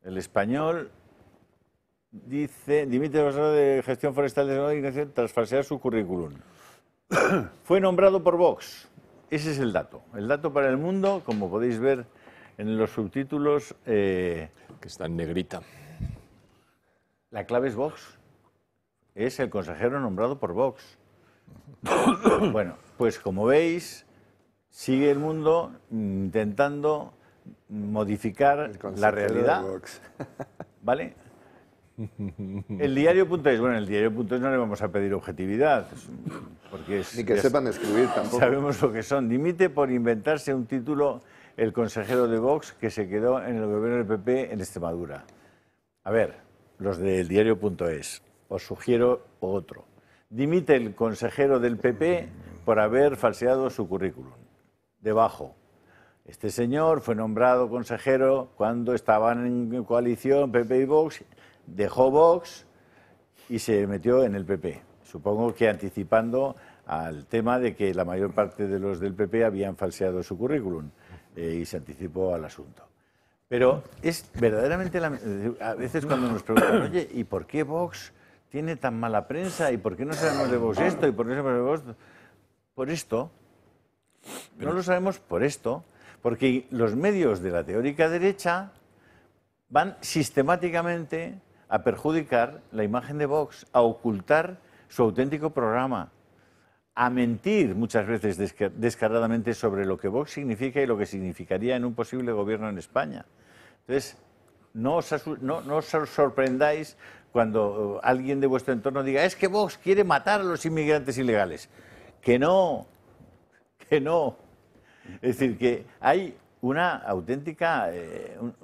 El Español dice: dimite el consejero de Gestión Forestal de Extremadura tras falsear su currículum. Fue nombrado por Vox. Ese es el dato. El dato para El Mundo, como podéis ver en los subtítulos, Que está en negrita. la clave es Vox. Es el consejero nombrado por Vox. Bueno, pues como veis, sigue El Mundo intentando modificar El consejero la realidad. de Vox. ¿Vale? El diario.es, bueno, el diario.es no le vamos a pedir objetividad, porque es, Ni que ya sepan escribir tampoco. sabemos lo que son. Dimite por inventarse un título el consejero de Vox que se quedó en el gobierno del PP en Extremadura. A ver, los del diario.es, os sugiero otro. Dimite el consejero del PP por haber falseado su currículum. Debajo. Este señor fue nombrado consejero cuando estaban en coalición PP y Vox, dejó Vox y se metió en el PP. Supongo que anticipando al tema de que la mayor parte de los del PP habían falseado su currículum y se anticipó al asunto. Pero es verdaderamente... A veces cuando nos preguntan, oye, ¿y por qué Vox tiene tan mala prensa? ¿Y por qué no sabemos de Vox esto? ¿Y por qué no sabemos de Vox? Por esto. No lo sabemos por esto. Porque los medios de la teórica derecha van sistemáticamente a perjudicar la imagen de Vox, a ocultar su auténtico programa, a mentir muchas veces descaradamente sobre lo que Vox significa y lo que significaría en un posible gobierno en España. Entonces, no os sorprendáis cuando alguien de vuestro entorno diga: es que Vox quiere matar a los inmigrantes ilegales. Que no, que no. Es decir, que hay una auténtica un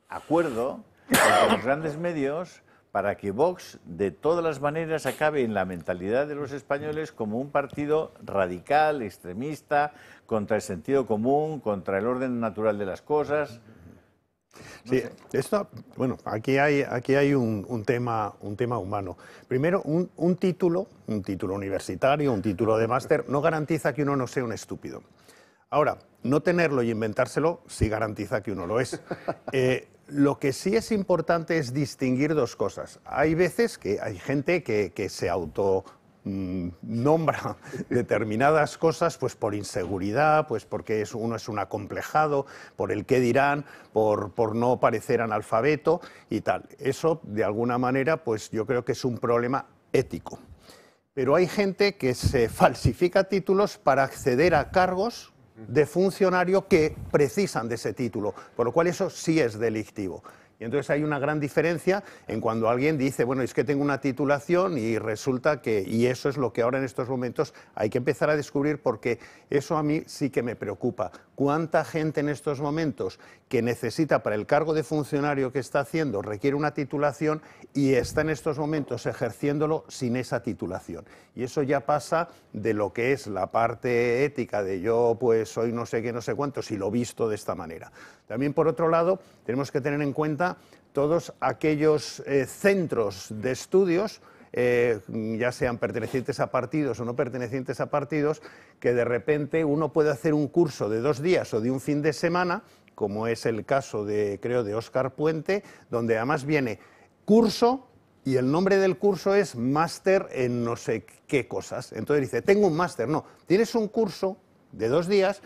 acuerdo entre los grandes medios para que Vox, de todas las maneras, acabe en la mentalidad de los españoles como un partido radical, extremista, contra el sentido común, contra el orden natural de las cosas. Sí, esto, bueno, aquí hay un tema humano. Primero, un título universitario, un título de máster, no garantiza que uno no sea un estúpido. Ahora, no tenerlo y inventárselo sí garantiza que uno lo es. Lo que sí es importante es distinguir dos cosas. Hay veces que hay gente que se nombra determinadas cosas pues por inseguridad, pues porque uno es un acomplejado, por el qué dirán, por no parecer analfabeto y tal. Eso, de alguna manera, pues yo creo que es un problema ético. Pero hay gente que se falsifica títulos para acceder a cargos de funcionario que precisan de ese título, por lo cual eso sí es delictivo. Y entonces hay una gran diferencia en cuando alguien dice, bueno, es que tengo una titulación y resulta que, y eso es lo que ahora en estos momentos hay que empezar a descubrir, porque eso a mí sí que me preocupa. ¿Cuánta gente en estos momentos que necesita para el cargo de funcionario que está haciendo requiere una titulación y está en estos momentos ejerciéndolo sin esa titulación? Y eso ya pasa de lo que es la parte ética de yo pues soy no sé qué, no sé cuánto, si lo visto de esta manera. También por otro lado tenemos que tener en cuenta todos aquellos centros de estudios, ya sean pertenecientes a partidos o no pertenecientes a partidos, que de repente uno puede hacer un curso de 2 días o de un fin de semana, como es el caso de, creo, de Óscar Puente, donde además viene curso y el nombre del curso es máster en no sé qué cosas. Entonces dice, tengo un máster. No, tienes un curso de 2 días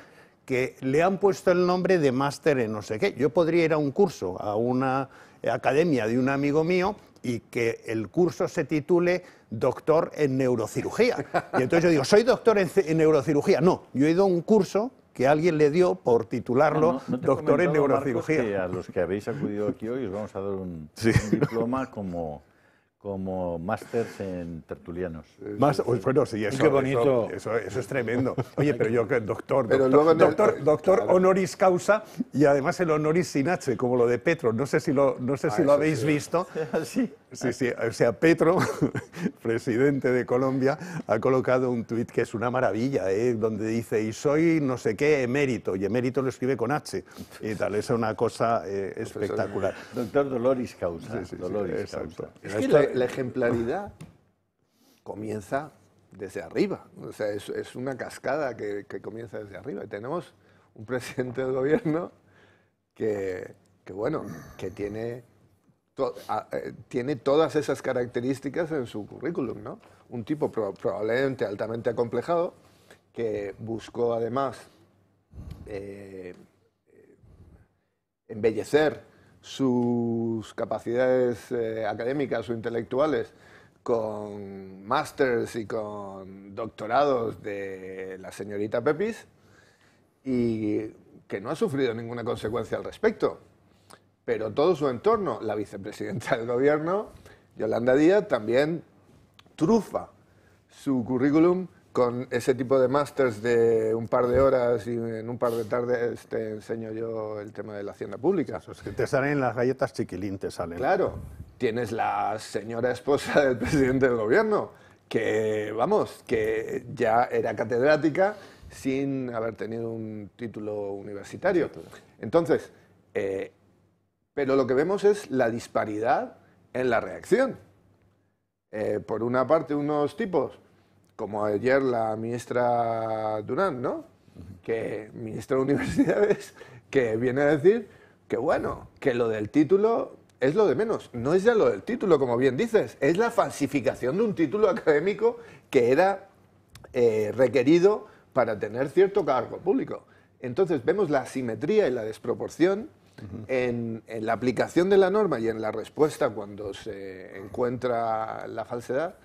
que le han puesto el nombre de máster en no sé qué. Yo podría ir a un curso, a una academia de un amigo mío, y que el curso se titule doctor en neurocirugía. Y entonces yo digo, ¿soy doctor en neurocirugía? No, yo he ido a un curso que alguien le dio por titularlo doctor en neurocirugía. Marcos, que a los que habéis acudido aquí hoy os vamos a dar un diploma como másters en tertulianos. Bueno, sí, eso, qué bonito. Eso es tremendo. Oye, pero yo que doctor honoris causa, y además el honoris sin H, como lo de Petro. No sé si lo habéis visto. Sí. Sí, o sea, Petro, presidente de Colombia, ha colocado un tuit que es una maravilla, donde dice, y soy no sé qué emérito, y emérito lo escribe con H, y tal, es una cosa espectacular. Doctor Doloris Causa. Sí, Doloris exacto. Causa. Es que la ejemplaridad comienza desde arriba, o sea, es una cascada que comienza desde arriba. Y tenemos un presidente del gobierno que tiene todas esas características en su currículum, ¿no? Un tipo probablemente altamente acomplejado, que buscó además embellecer sus capacidades académicas o intelectuales con másters y con doctorados de la señorita Pepis, y que no ha sufrido ninguna consecuencia al respecto. Pero todo su entorno, la vicepresidenta del gobierno, Yolanda Díaz, también trufa su currículum con ese tipo de másters de un par de horas y en un par de tardes te enseño yo el tema de la hacienda pública. Esos que te salen las galletas Chiquilín, te salen. Claro, tienes la señora esposa del presidente del gobierno, que, vamos, que ya era catedrática sin haber tenido un título universitario. Entonces, pero lo que vemos es la disparidad en la reacción. Por una parte, unos tipos, como ayer la ministra Durán, ¿no? Que ministra de Universidades, que viene a decir que, bueno, que lo del título es lo de menos. No es ya lo del título, como bien dices, es la falsificación de un título académico que era requerido para tener cierto cargo público. Entonces vemos la asimetría y la desproporción en la aplicación de la norma y en la respuesta cuando se encuentra la falsedad.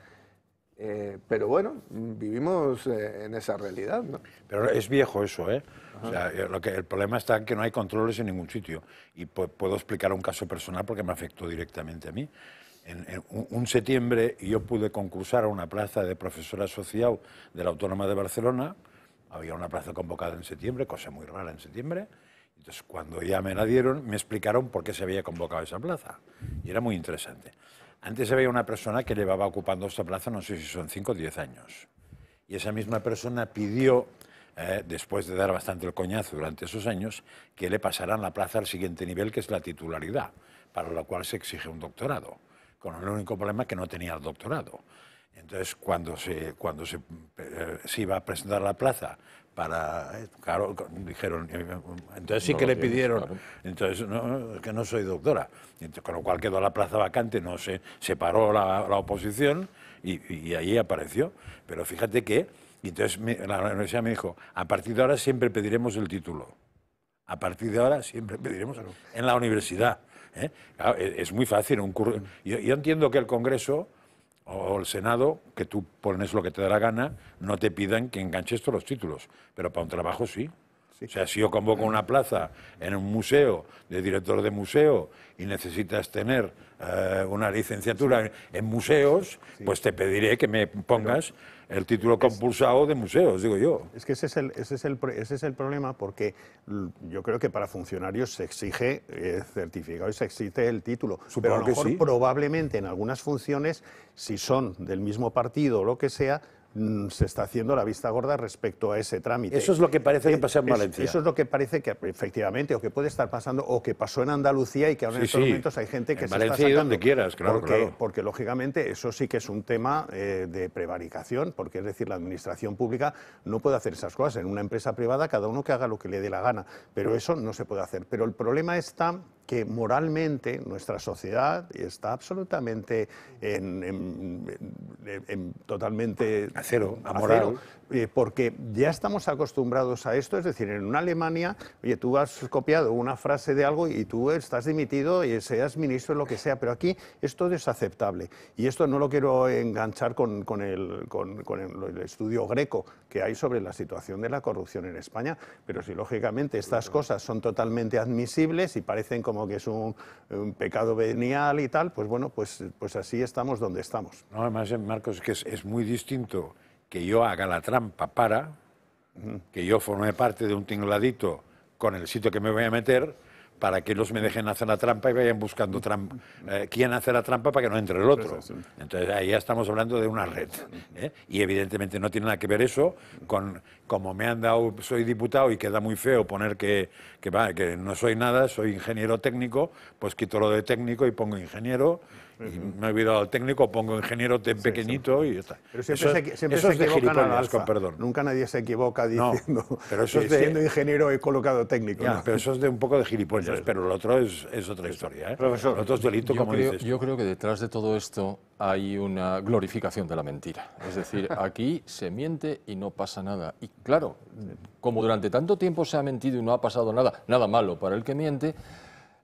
Pero bueno, vivimos en esa realidad, ¿no? Pero es viejo eso, ¿eh? O sea, el problema está en que no hay controles en ningún sitio. Y puedo explicar un caso personal porque me afectó directamente a mí. En un septiembre yo pude concursar a una plaza de profesor asociado de la Autónoma de Barcelona. Había una plaza convocada en septiembre, cosa muy rara en septiembre. Entonces, cuando ya me la dieron, me explicaron por qué se había convocado esa plaza. Y era muy interesante. Antes había una persona que llevaba ocupando esta plaza, no sé si son 5 o 10 años. Y esa misma persona pidió, después de dar bastante el coñazo durante esos años, que le pasaran la plaza al siguiente nivel, que es la titularidad, para lo cual se exige un doctorado, con el único problema que no tenía el doctorado. Entonces, cuando se iba a presentar la plaza, claro, dijeron, entonces sí que le pidieron, entonces, no, que no soy doctora. Entonces, con lo cual quedó la plaza vacante, no se separó la oposición y ahí apareció. Pero fíjate que, entonces la universidad me dijo, a partir de ahora siempre pediremos el título. A partir de ahora siempre pediremos en la universidad. Claro, es muy fácil. Yo entiendo que el Congreso o el Senado, que tú pones lo que te da la gana, no te pidan que enganches todos los títulos, pero para un trabajo sí. O sea, si yo convoco una plaza en un museo de director de museo y necesitas tener una licenciatura en museos, pues te pediré que me pongas el título compulsado de museos, digo yo. Es que ese es el problema, porque yo creo que para funcionarios se exige certificado y se exige el título. Supongo pero a lo mejor que sí. probablemente en algunas funciones, si son del mismo partido o lo que sea, se está haciendo la vista gorda respecto a ese trámite. Eso es lo que parece que pasa en Valencia. Eso es lo que parece que efectivamente, o que puede estar pasando, o que pasó en Andalucía y que ahora en estos momentos hay gente que en se Valencia está sacando. y donde quieras, claro, Porque lógicamente eso sí que es un tema de prevaricación, porque es decir, la administración pública no puede hacer esas cosas. En una empresa privada cada uno que haga lo que le dé la gana, pero eso no se puede hacer. Pero el problema está que moralmente nuestra sociedad está absolutamente totalmente a cero, amoral. Porque ya estamos acostumbrados a esto, es decir, en una Alemania, oye, tú has copiado una frase de algo y tú estás dimitido y seas ministro, lo que sea, pero aquí esto es aceptable. Y esto no lo quiero enganchar con el estudio Greco que hay sobre la situación de la corrupción en España, pero si lógicamente estas cosas son totalmente admisibles y parecen como que es un pecado venial y tal, pues bueno, pues así estamos donde estamos. No, además, Marcos, que es muy distinto que yo haga la trampa que yo forme parte de un tingladito con el sitio que me voy a meter, para que ellos me dejen hacer la trampa y vayan buscando quién hace la trampa para que no entre el otro. Entonces ahí ya estamos hablando de una red. Y evidentemente no tiene nada que ver eso con, como me han dado, soy diputado y queda muy feo poner que no soy nada, soy ingeniero técnico, pues quito lo de técnico y pongo ingeniero. Y me he olvidado del técnico, pongo ingeniero pequeñito y ya está. Pero siempre se equivocan al alza. Con perdón. Nunca nadie se equivoca diciendo pero eso que es de, siendo ingeniero he colocado técnico. Ya, pero eso es de un poco de gilipollas, pero lo otro es otra historia. Profesor, lo otro es delito, como dices. Yo creo que detrás de todo esto hay una glorificación de la mentira. Es decir, aquí se miente y no pasa nada. Y claro, como durante tanto tiempo se ha mentido y no ha pasado nada malo para el que miente,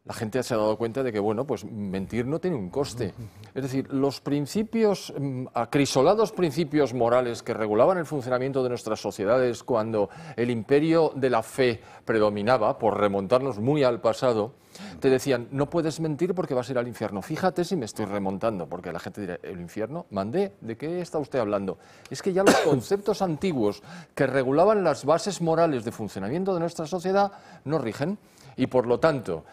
la gente se ha dado cuenta de que, bueno, pues mentir no tiene un coste. Es decir, los principios, acrisolados principios morales que regulaban el funcionamiento de nuestras sociedades cuando el imperio de la fe predominaba, por remontarnos muy al pasado, te decían, no puedes mentir porque vas a ir al infierno. Fíjate si me estoy remontando, porque la gente dirá, ¿el infierno? Mandé, ¿de qué está usted hablando? Es que ya los conceptos antiguos que regulaban las bases morales de funcionamiento de nuestra sociedad no rigen, y por lo tanto,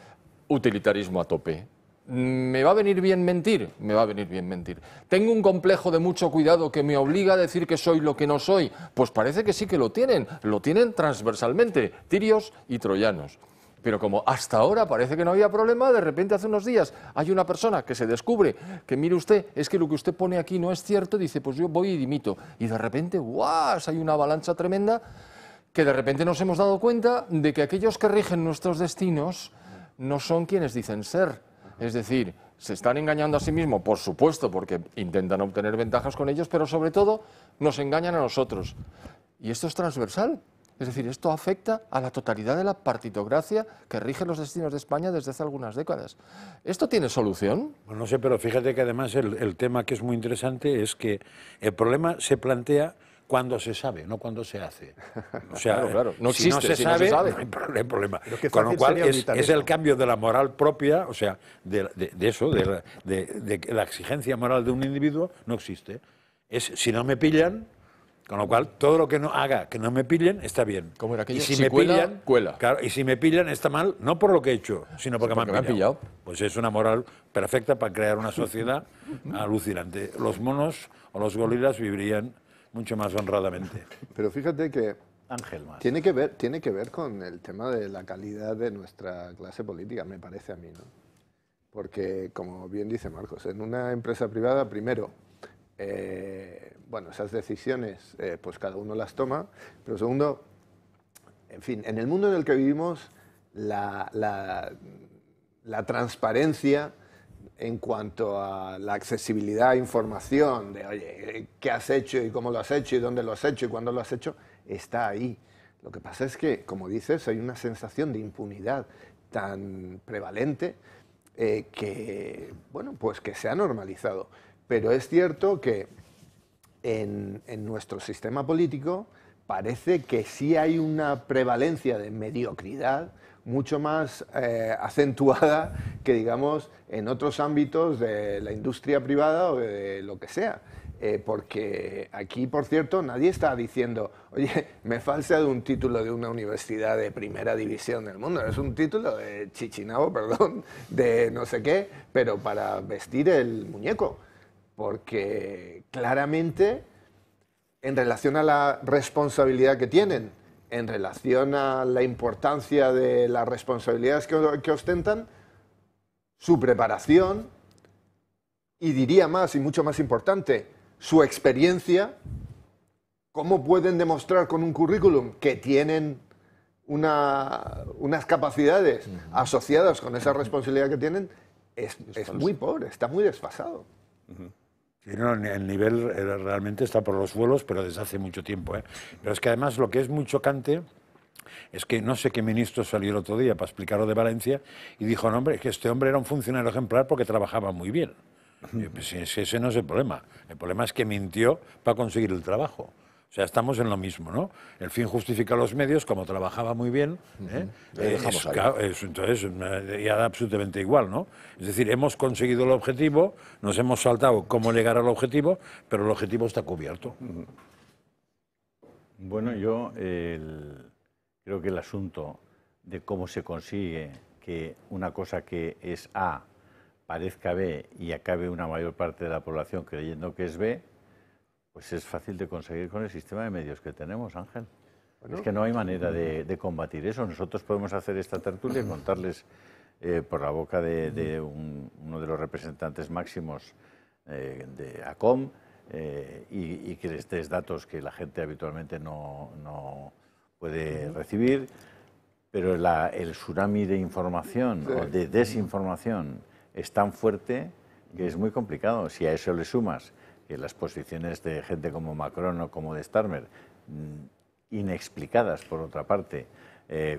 utilitarismo a tope. ¿Me va a venir bien mentir? Me va a venir bien mentir. ¿Tengo un complejo de mucho cuidado que me obliga a decir que soy lo que no soy? Pues parece que sí que lo tienen transversalmente, tirios y troyanos. Pero como hasta ahora parece que no había problema, de repente hace unos días hay una persona que se descubre que, mire usted, es que lo que usted pone aquí no es cierto, dice, pues yo voy y dimito. Y de repente, ¡guau!, hay una avalancha tremenda que de repente nos hemos dado cuenta de que aquellos que rigen nuestros destinos no son quienes dicen ser. Es decir, se están engañando a sí mismos, por supuesto, porque intentan obtener ventajas con ellos, pero sobre todo nos engañan a nosotros. Y esto es transversal. Es decir, esto afecta a la totalidad de la partitocracia que rige los destinos de España desde hace algunas décadas. ¿Esto tiene solución? Bueno, no sé, pero fíjate que además el tema que es muy interesante es que el problema se plantea cuando se sabe, no cuando se hace. O sea, claro. No si existe, no se sabe, no hay problema. Con lo cual es el cambio de la moral propia, o sea, de la exigencia moral de un individuo, no existe. Es si no me pillan, con lo cual todo lo que no haga que no me pillen está bien. Como era aquello, y si si me cuela, pillan, cuela. Claro, y si me pillan está mal, no por lo que he hecho, sino porque me han pillado. Pues es una moral perfecta para crear una sociedad alucinante. Los monos o los gorilas vivirían mucho más honradamente. Pero fíjate que Ángel más. tiene que ver con el tema de la calidad de nuestra clase política, me parece a mí, ¿no? Porque, como bien dice Marcos, en una empresa privada, primero, bueno, esas decisiones, pues cada uno las toma, pero segundo, en fin, en el mundo en el que vivimos, la transparencia en cuanto a la accesibilidad a información, de, oye, qué has hecho y cómo lo has hecho y dónde lo has hecho y cuándo lo has hecho, está ahí. Lo que pasa es que, como dices, hay una sensación de impunidad tan prevalente que, bueno, pues que se ha normalizado. Pero es cierto que en nuestro sistema político parece que sí hay una prevalencia de mediocridad mucho más acentuada que, digamos, en otros ámbitos de la industria privada o de lo que sea. Porque aquí, por cierto, nadie está diciendo, oye, me he falseado un título de una universidad de primera división del mundo. Es un título de Chichinabo, perdón, de no sé qué, pero para vestir el muñeco. Porque claramente, en relación a la responsabilidad que tienen, en relación a la importancia de las responsabilidades que ostentan, su preparación, y diría más y mucho más importante, su experiencia, cómo pueden demostrar con un currículum que tienen unas capacidades asociadas con esa responsabilidad que tienen, es muy pobre, está muy desfasado. Sí, no, el nivel realmente está por los suelos, pero desde hace mucho tiempo, ¿eh? Pero es que además lo que es muy chocante es que no sé qué ministro salió el otro día para explicar lo de Valencia y dijo, no, hombre, que este hombre era un funcionario ejemplar porque trabajaba muy bien. Pues ese no es el problema es que mintió para conseguir el trabajo. O sea, estamos en lo mismo, ¿no? El fin justifica los medios, como trabajaba muy bien, entonces ya da absolutamente igual, ¿no? Es decir, hemos conseguido el objetivo, nos hemos saltado cómo llegar al objetivo, pero el objetivo está cubierto. Bueno, yo creo que el asunto de cómo se consigue que una cosa que es A parezca B y acabe una mayor parte de la población creyendo que es B, pues es fácil de conseguir con el sistema de medios que tenemos, Ángel. Bueno, es que no hay manera de combatir eso. Nosotros podemos hacer esta tertulia y contarles por la boca de uno de los representantes máximos de ACOM y que les des datos que la gente habitualmente no puede recibir, pero el tsunami de información o de desinformación es tan fuerte que es muy complicado. Si a eso le sumas que las posiciones de gente como Macron o como de Starmer, inexplicadas por otra parte,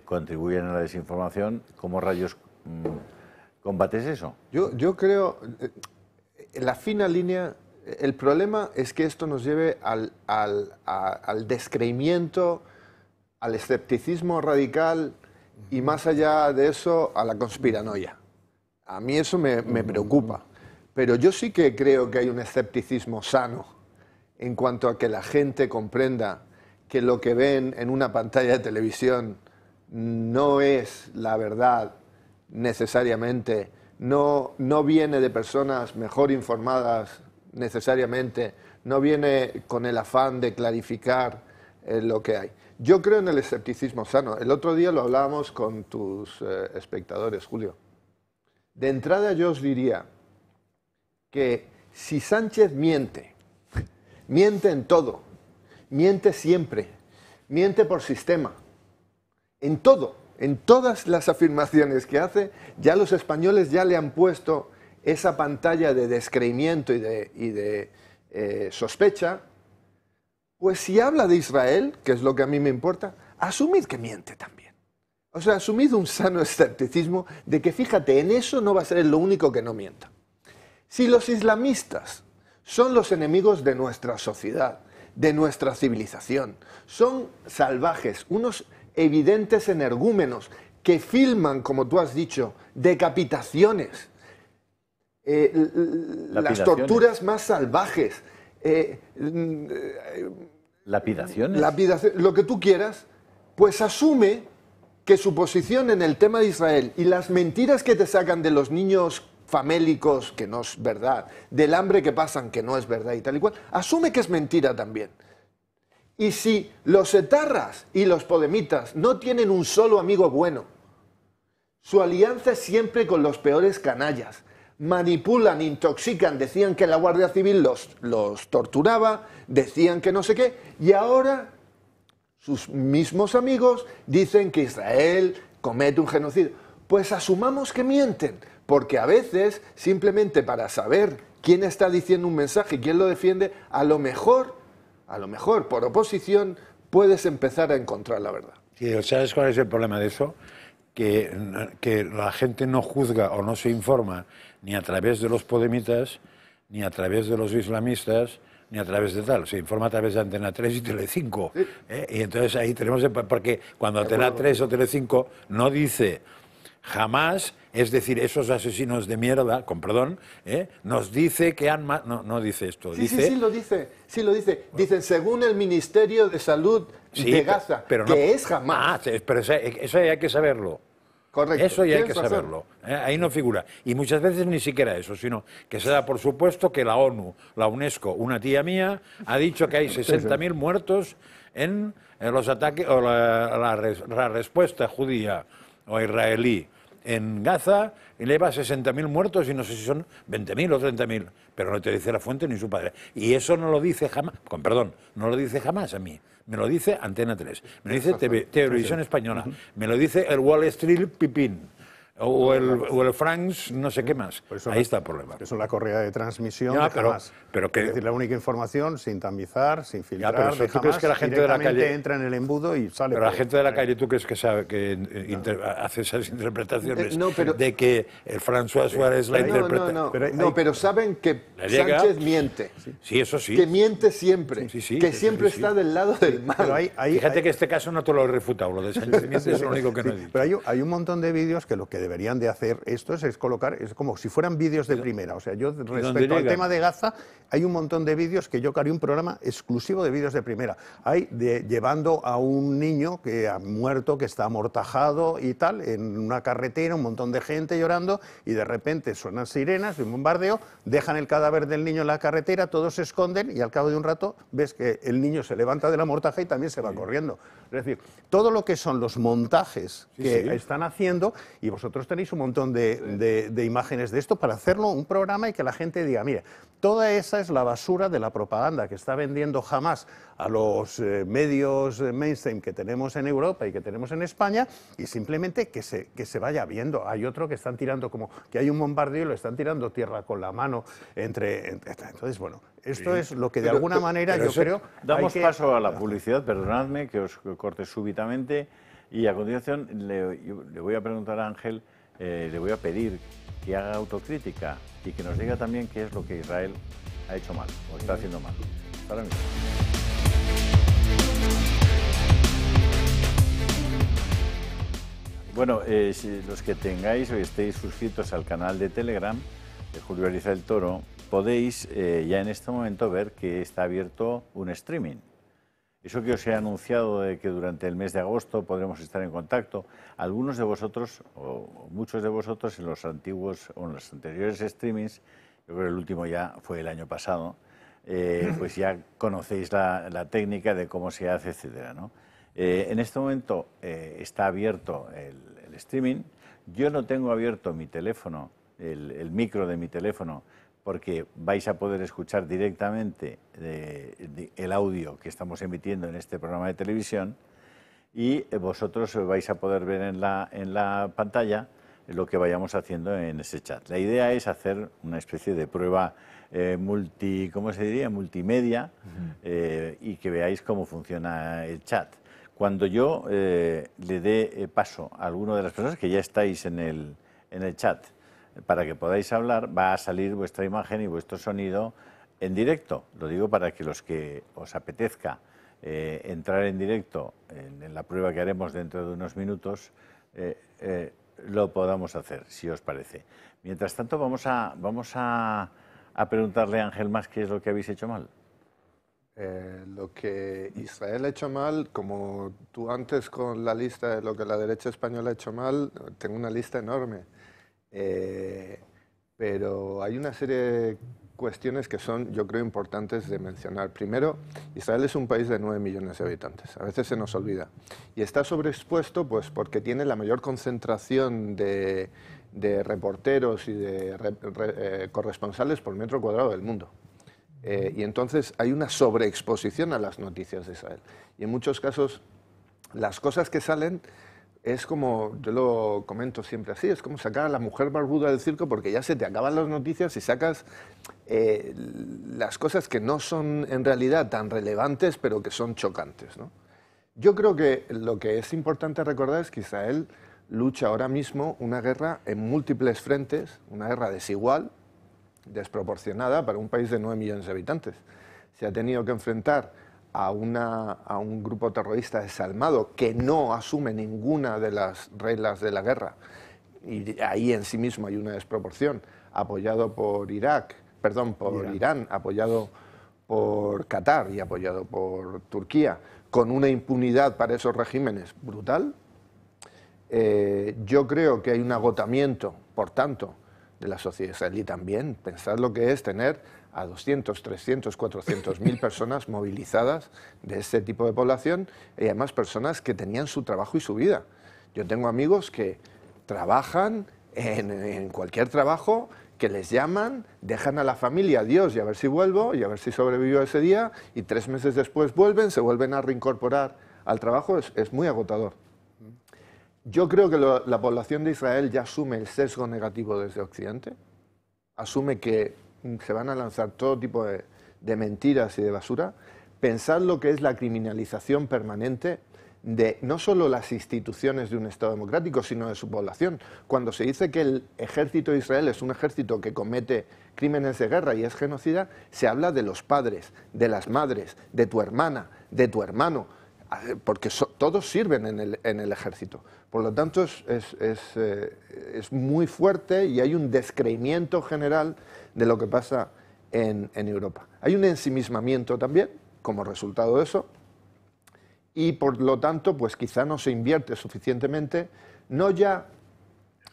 contribuyen a la desinformación, ¿cómo rayos combates eso? Yo creo, en la fina línea, el problema es que esto nos lleve al descreimiento, al escepticismo radical y más allá de eso, a la conspiranoia. A mí eso me preocupa. Pero yo sí que creo que hay un escepticismo sano en cuanto a que la gente comprenda que lo que ven en una pantalla de televisión no es la verdad necesariamente, no viene de personas mejor informadas necesariamente, no viene con el afán de clarificar lo que hay. Yo creo en el escepticismo sano. El otro día lo hablábamos con tus espectadores, Julio. De entrada yo os diría que si Sánchez miente en todo, miente siempre, miente por sistema, en todo, en todas las afirmaciones que hace, ya los españoles ya le han puesto esa pantalla de descreimiento y de sospecha, pues si habla de Israel, que es lo que a mí me importa, asumid que miente también. O sea, asumid un sano escepticismo de que, fíjate, en eso no va a ser lo único que no mienta. Si los islamistas son los enemigos de nuestra sociedad, de nuestra civilización, son salvajes, unos evidentes energúmenos que filman, como tú has dicho, decapitaciones, las torturas más salvajes, lapidaciones, lo que tú quieras, pues asume que su posición en el tema de Israel y las mentiras que te sacan de los niños famélicos, que no es verdad, del hambre que pasan, que no es verdad y tal y cual, asume que es mentira también. Y si los etarras y los podemitas no tienen un solo amigo bueno, su alianza es siempre con los peores canallas, manipulan, intoxican, decían que la Guardia Civil los torturaba, decían que no sé qué, y ahora sus mismos amigos dicen que Israel comete un genocidio. Pues asumamos que mienten, porque a veces, simplemente para saber quién está diciendo un mensaje y quién lo defiende, a lo mejor, por oposición, puedes empezar a encontrar la verdad. Sí, ¿sabes cuál es el problema de eso? Que la gente no juzga o no se informa ni a través de los podemitas, ni a través de los islamistas, ni a través de tal. Se informa a través de Antena 3 y Telecinco. Sí. Y entonces ahí tenemos... Porque cuando Antena 3 o Telecinco no dice jamás, es decir, esos asesinos de mierda, con perdón, nos dice que han... No dice esto. Sí, dice, sí lo dice. Sí lo dice. Dicen, según el Ministerio de Salud de Gaza, pero que es jamás. Pero eso hay que saberlo. Correcto. Eso ya hay que Tienes razón. saberlo. Ahí no figura. Y muchas veces ni siquiera eso, sino que se da por supuesto que la ONU, la UNESCO, una tía mía, ha dicho que hay 60.000 muertos en los ataques o la respuesta judía o israelí en Gaza, y eleva 60.000 muertos y no sé si son 20.000 o 30.000, pero no te dice la fuente ni su padre. Y eso no lo dice jamás, con perdón, no lo dice jamás a mí. Me lo dice Antena 3, me lo dice Televisión Española, me lo dice el Wall Street Pipín, o el France no sé qué más. Ahí está el problema. Eso es la correa de transmisión Ya, de jamás. pero que- es decir, la única información sin tamizar, sin filtrar, pero eso, de ¿tú crees jamás, que la gente de la directamente calle- entra en el embudo y sale. Pero la por- gente de la calle, ¿tú crees que sabe que hace esas interpretaciones No, pero- de que el François Suárez la interpreta? Pero saben que Le llega- Sánchez miente. Sí, eso sí. Que miente siempre. Sí, que sí, siempre sí. está del lado del mal. Pero Fíjate que este caso no te lo he refutado, lo de Sánchez miente es lo único que no he dicho. Pero hay un montón de vídeos que lo que deberían de hacer estos es colocar, es como si fueran vídeos de primera. O sea, yo respecto al llegan? tema de Gaza, hay un montón de vídeos que yo haré un programa exclusivo de vídeos de primera. Hay llevando a un niño que ha muerto, que está amortajado y tal, en una carretera, un montón de gente llorando, y de repente suenan sirenas, un bombardeo, dejan el cadáver del niño en la carretera, todos se esconden y al cabo de un rato ves que el niño se levanta de la mortaja y también se va corriendo. Es decir, todo lo que son los montajes que están haciendo, y vosotros tenéis un montón de imágenes de esto para hacerlo un programa y que la gente diga, mire, toda esa es la basura de la propaganda que está vendiendo Hamás a los medios mainstream que tenemos en Europa y que tenemos en España, y simplemente que se vaya viendo. Hay otro que están tirando como que hay un bombardeo y lo están tirando tierra con la mano entonces, bueno, esto es lo que de alguna manera yo creo... Damos hay que- paso a la publicidad, perdonadme que os corte súbitamente, y a continuación le voy a preguntar a Ángel, le voy a pedir que haga autocrítica y que nos diga también qué es lo que Israel ha hecho mal o está haciendo mal. Ahora mismo. Bueno, los que tengáis o estéis suscritos al canal de Telegram de Julio Ariza del Toro, podéis ya en este momento ver que está abierto un streaming. Eso que os he anunciado de que durante el mes de agosto podremos estar en contacto, algunos de vosotros, o muchos de vosotros, en los antiguos o en los anteriores streamings, yo creo que el último ya fue el año pasado, pues ya conocéis la técnica de cómo se hace, etcétera, ¿no? En este momento está abierto el streaming. Yo no tengo abierto mi teléfono, el micro de mi teléfono, porque vais a poder escuchar directamente el audio que estamos emitiendo en este programa de televisión, y vosotros vais a poder ver en la pantalla lo que vayamos haciendo en ese chat. La idea es hacer una especie de prueba ¿cómo se diría? Multimedia, y que veáis cómo funciona el chat. Cuando yo le dé paso a alguna de las personas que ya estáis en el chat, para que podáis hablar, va a salir vuestra imagen y vuestro sonido en directo. Lo digo para que los que os apetezca entrar en directo en la prueba que haremos dentro de unos minutos, lo podamos hacer, si os parece. Mientras tanto, vamos a preguntarle a Ángel Mas qué es lo que habéis hecho mal. Lo que Israel ha hecho mal, como tú antes con la lista de lo que la derecha española ha hecho mal, tengo una lista enorme. Pero hay una serie de cuestiones que son, yo creo, importantes de mencionar. Primero, Israel es un país de 9 millones de habitantes. A veces se nos olvida. Y está sobreexpuesto pues, porque tiene la mayor concentración de reporteros y de corresponsales por metro cuadrado del mundo. Y entonces hay una sobreexposición a las noticias de Israel. Y en muchos casos, las cosas que salen es como, yo lo comento siempre así, es como sacar a la mujer barbuda del circo, porque ya se te acaban las noticias y sacas las cosas que no son en realidad tan relevantes, pero que son chocantes, ¿no? Yo creo que lo que es importante recordar es que Israel lucha ahora mismo una guerra en múltiples frentes, una guerra desigual, desproporcionada para un país de 9 millones de habitantes. Se ha tenido que enfrentar a un grupo terrorista desalmado que no asume ninguna de las reglas de la guerra, y ahí en sí mismo hay una desproporción, apoyado por Irán, apoyado por Qatar y apoyado por Turquía, con una impunidad para esos regímenes brutal. Yo creo que hay un agotamiento, por tanto, de la sociedad israelí también. Pensad lo que es tener a 200, 300, 400.000 personas movilizadas de ese tipo de población, y además personas que tenían su trabajo y su vida. Yo tengo amigos que trabajan en cualquier trabajo, que les llaman, dejan a la familia, adiós, y a ver si vuelvo, y a ver si sobrevivo ese día, y 3 meses después vuelven, se vuelven a reincorporar al trabajo. Es muy agotador. Yo creo que la población de Israel ya asume el sesgo negativo desde Occidente, asume que se van a lanzar todo tipo de mentiras y de basura. Pensad lo que es la criminalización permanente de no solo las instituciones de un Estado democrático, sino de su población. Cuando se dice que el ejército de Israel es un ejército que comete crímenes de guerra y es genocida, se habla de los padres, de las madres, de tu hermana, de tu hermano, porque todos sirven en el ejército. Por lo tanto, es muy fuerte y hay un descreimiento general de lo que pasa en Europa. Hay un ensimismamiento también, como resultado de eso, y por lo tanto, pues quizá no se invierte suficientemente, no ya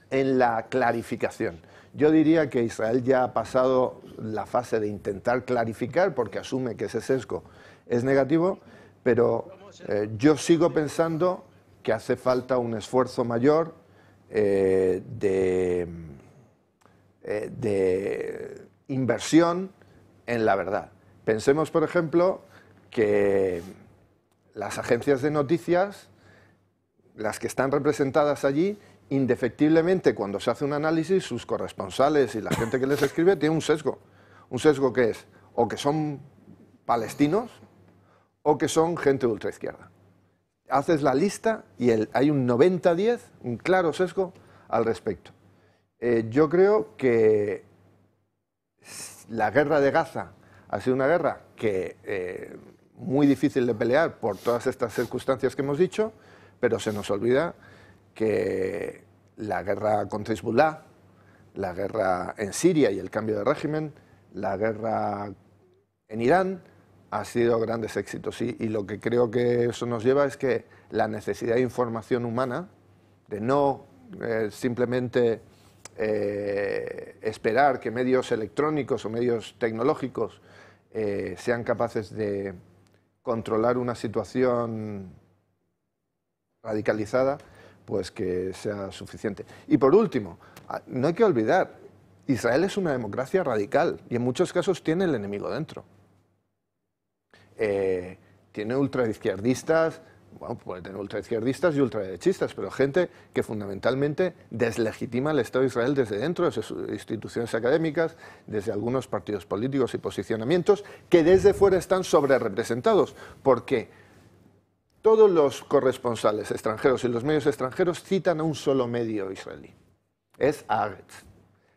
en la clarificación. Yo diría que Israel ya ha pasado la fase de intentar clarificar, porque asume que ese sesgo es negativo, pero yo sigo pensando que hace falta un esfuerzo mayor de inversión en la verdad. Pensemos, por ejemplo, que las agencias de noticias, las que están representadas allí, indefectiblemente, cuando se hace un análisis, sus corresponsales y la gente que les escribe tiene un sesgo. Un sesgo que es o que son palestinos o que son gente de ultraizquierda. Haces la lista y hay un 90-10, un claro sesgo al respecto. Yo creo que la guerra de Gaza ha sido una guerra que muy difícil de pelear por todas estas circunstancias que hemos dicho, pero se nos olvida que la guerra contra Hezbollah, la guerra en Siria y el cambio de régimen, la guerra en Irán, ha sido grandes éxitos. Y lo que creo que eso nos lleva es que la necesidad de información humana, de no simplemente esperar que medios electrónicos o medios tecnológicos sean capaces de controlar una situación radicalizada, pues que sea suficiente. Y por último, no hay que olvidar, Israel es una democracia radical y en muchos casos tiene el enemigo dentro. Tiene ultraizquierdistas, bueno, puede tener ultraizquierdistas y ultraderechistas, pero gente que fundamentalmente deslegitima al Estado de Israel desde dentro, desde sus instituciones académicas, desde algunos partidos políticos y posicionamientos, que desde fuera están sobrerepresentados, porque todos los corresponsales extranjeros y los medios extranjeros citan a un solo medio israelí. Es Haaretz.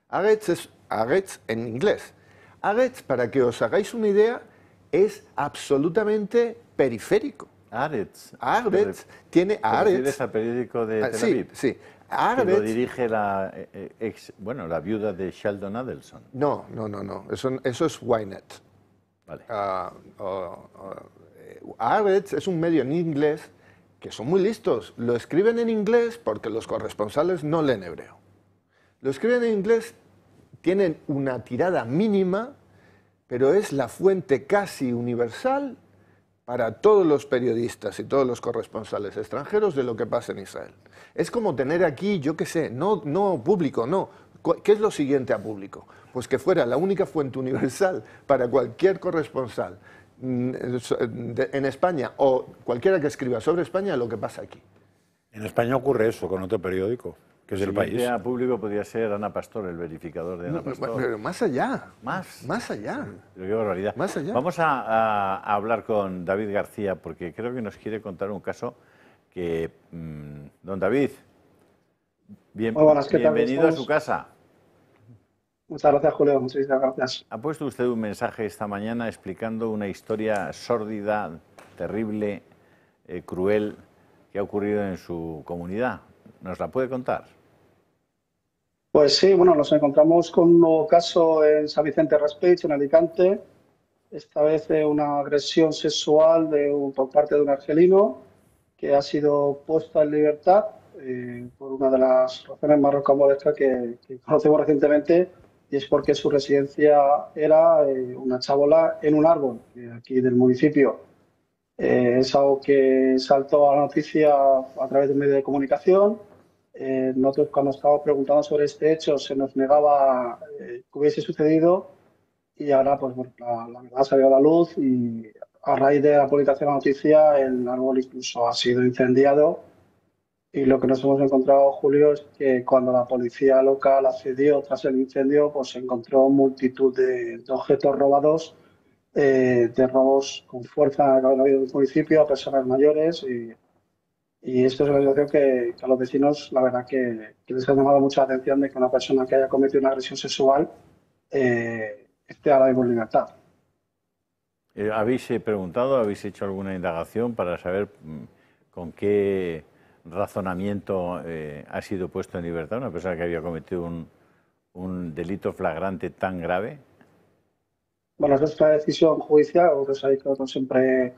Haaretz es Haaretz en inglés. Haaretz, para que os hagáis una idea, es absolutamente periférico. Haaretz. Haaretz tiene Haaretz. ¿Al periódico de Tel Aviv? Sí. Haaretz, que lo dirige la viuda de Sheldon Adelson. No. Eso es Ynet. Vale. Haaretz es un medio en inglés que son muy listos. Lo escriben en inglés porque los corresponsales no leen hebreo. Lo escriben en inglés, tienen una tirada mínima, pero es la fuente casi universal para todos los periodistas y todos los corresponsales extranjeros de lo que pasa en Israel. Es como tener aquí, yo qué sé, no público, no. ¿Qué es lo siguiente a público? Pues que fuera la única fuente universal para cualquier corresponsal en España o cualquiera que escriba sobre España lo que pasa aquí. En España ocurre eso con otro periódico, que es El País. El siguiente a público podría ser Ana Pastor, el verificador de Ana Pastor. Pero más allá. Más allá. Sí, pero qué barbaridad. Más allá. Vamos a hablar con David García, porque creo que nos quiere contar un caso que... don David, Muy buenas, ¿qué tal? bienvenido a su casa. Muchas gracias, Julio. Muchísimas gracias. Ha puesto usted un mensaje esta mañana explicando una historia sórdida, terrible, cruel, que ha ocurrido en su comunidad. ¿Nos la puede contar? Pues sí, bueno, nos encontramos con un nuevo caso en San Vicente Raspeig, en Alicante. Esta vez de una agresión sexual por parte de un argelino que ha sido puesta en libertad por una de las razones más rocambolescas que conocemos recientemente, y es porque su residencia era una chabola en un árbol aquí del municipio. Es algo que saltó a la noticia a través de un medio de comunicación. Nosotros, cuando estábamos preguntando sobre este hecho, se nos negaba que hubiese sucedido, y ahora pues bueno, la verdad salió a la luz, y a raíz de la publicación de la noticia el árbol incluso ha sido incendiado. Y lo que nos hemos encontrado, Julio, es que cuando la policía local accedió tras el incendio, pues se encontró multitud de objetos robados, de robos con fuerza que ha habido en el municipio a personas mayores, y esto es una situación que a los vecinos, la verdad, que les ha llamado mucha atención, de que una persona que haya cometido una agresión sexual esté ahora mismo en libertad. ¿Habéis preguntado, habéis hecho alguna indagación para saber con qué razonamiento ha sido puesto en libertad una persona que había cometido un delito flagrante tan grave? Bueno, eso es una decisión judicial, nosotros siempre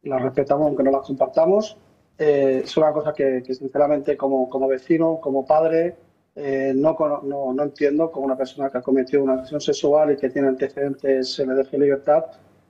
la respetamos aunque no la compartamos. Es una cosa que sinceramente como vecino, como padre, no entiendo cómo una persona que ha cometido una agresión sexual y que tiene antecedentes se le deje libertad,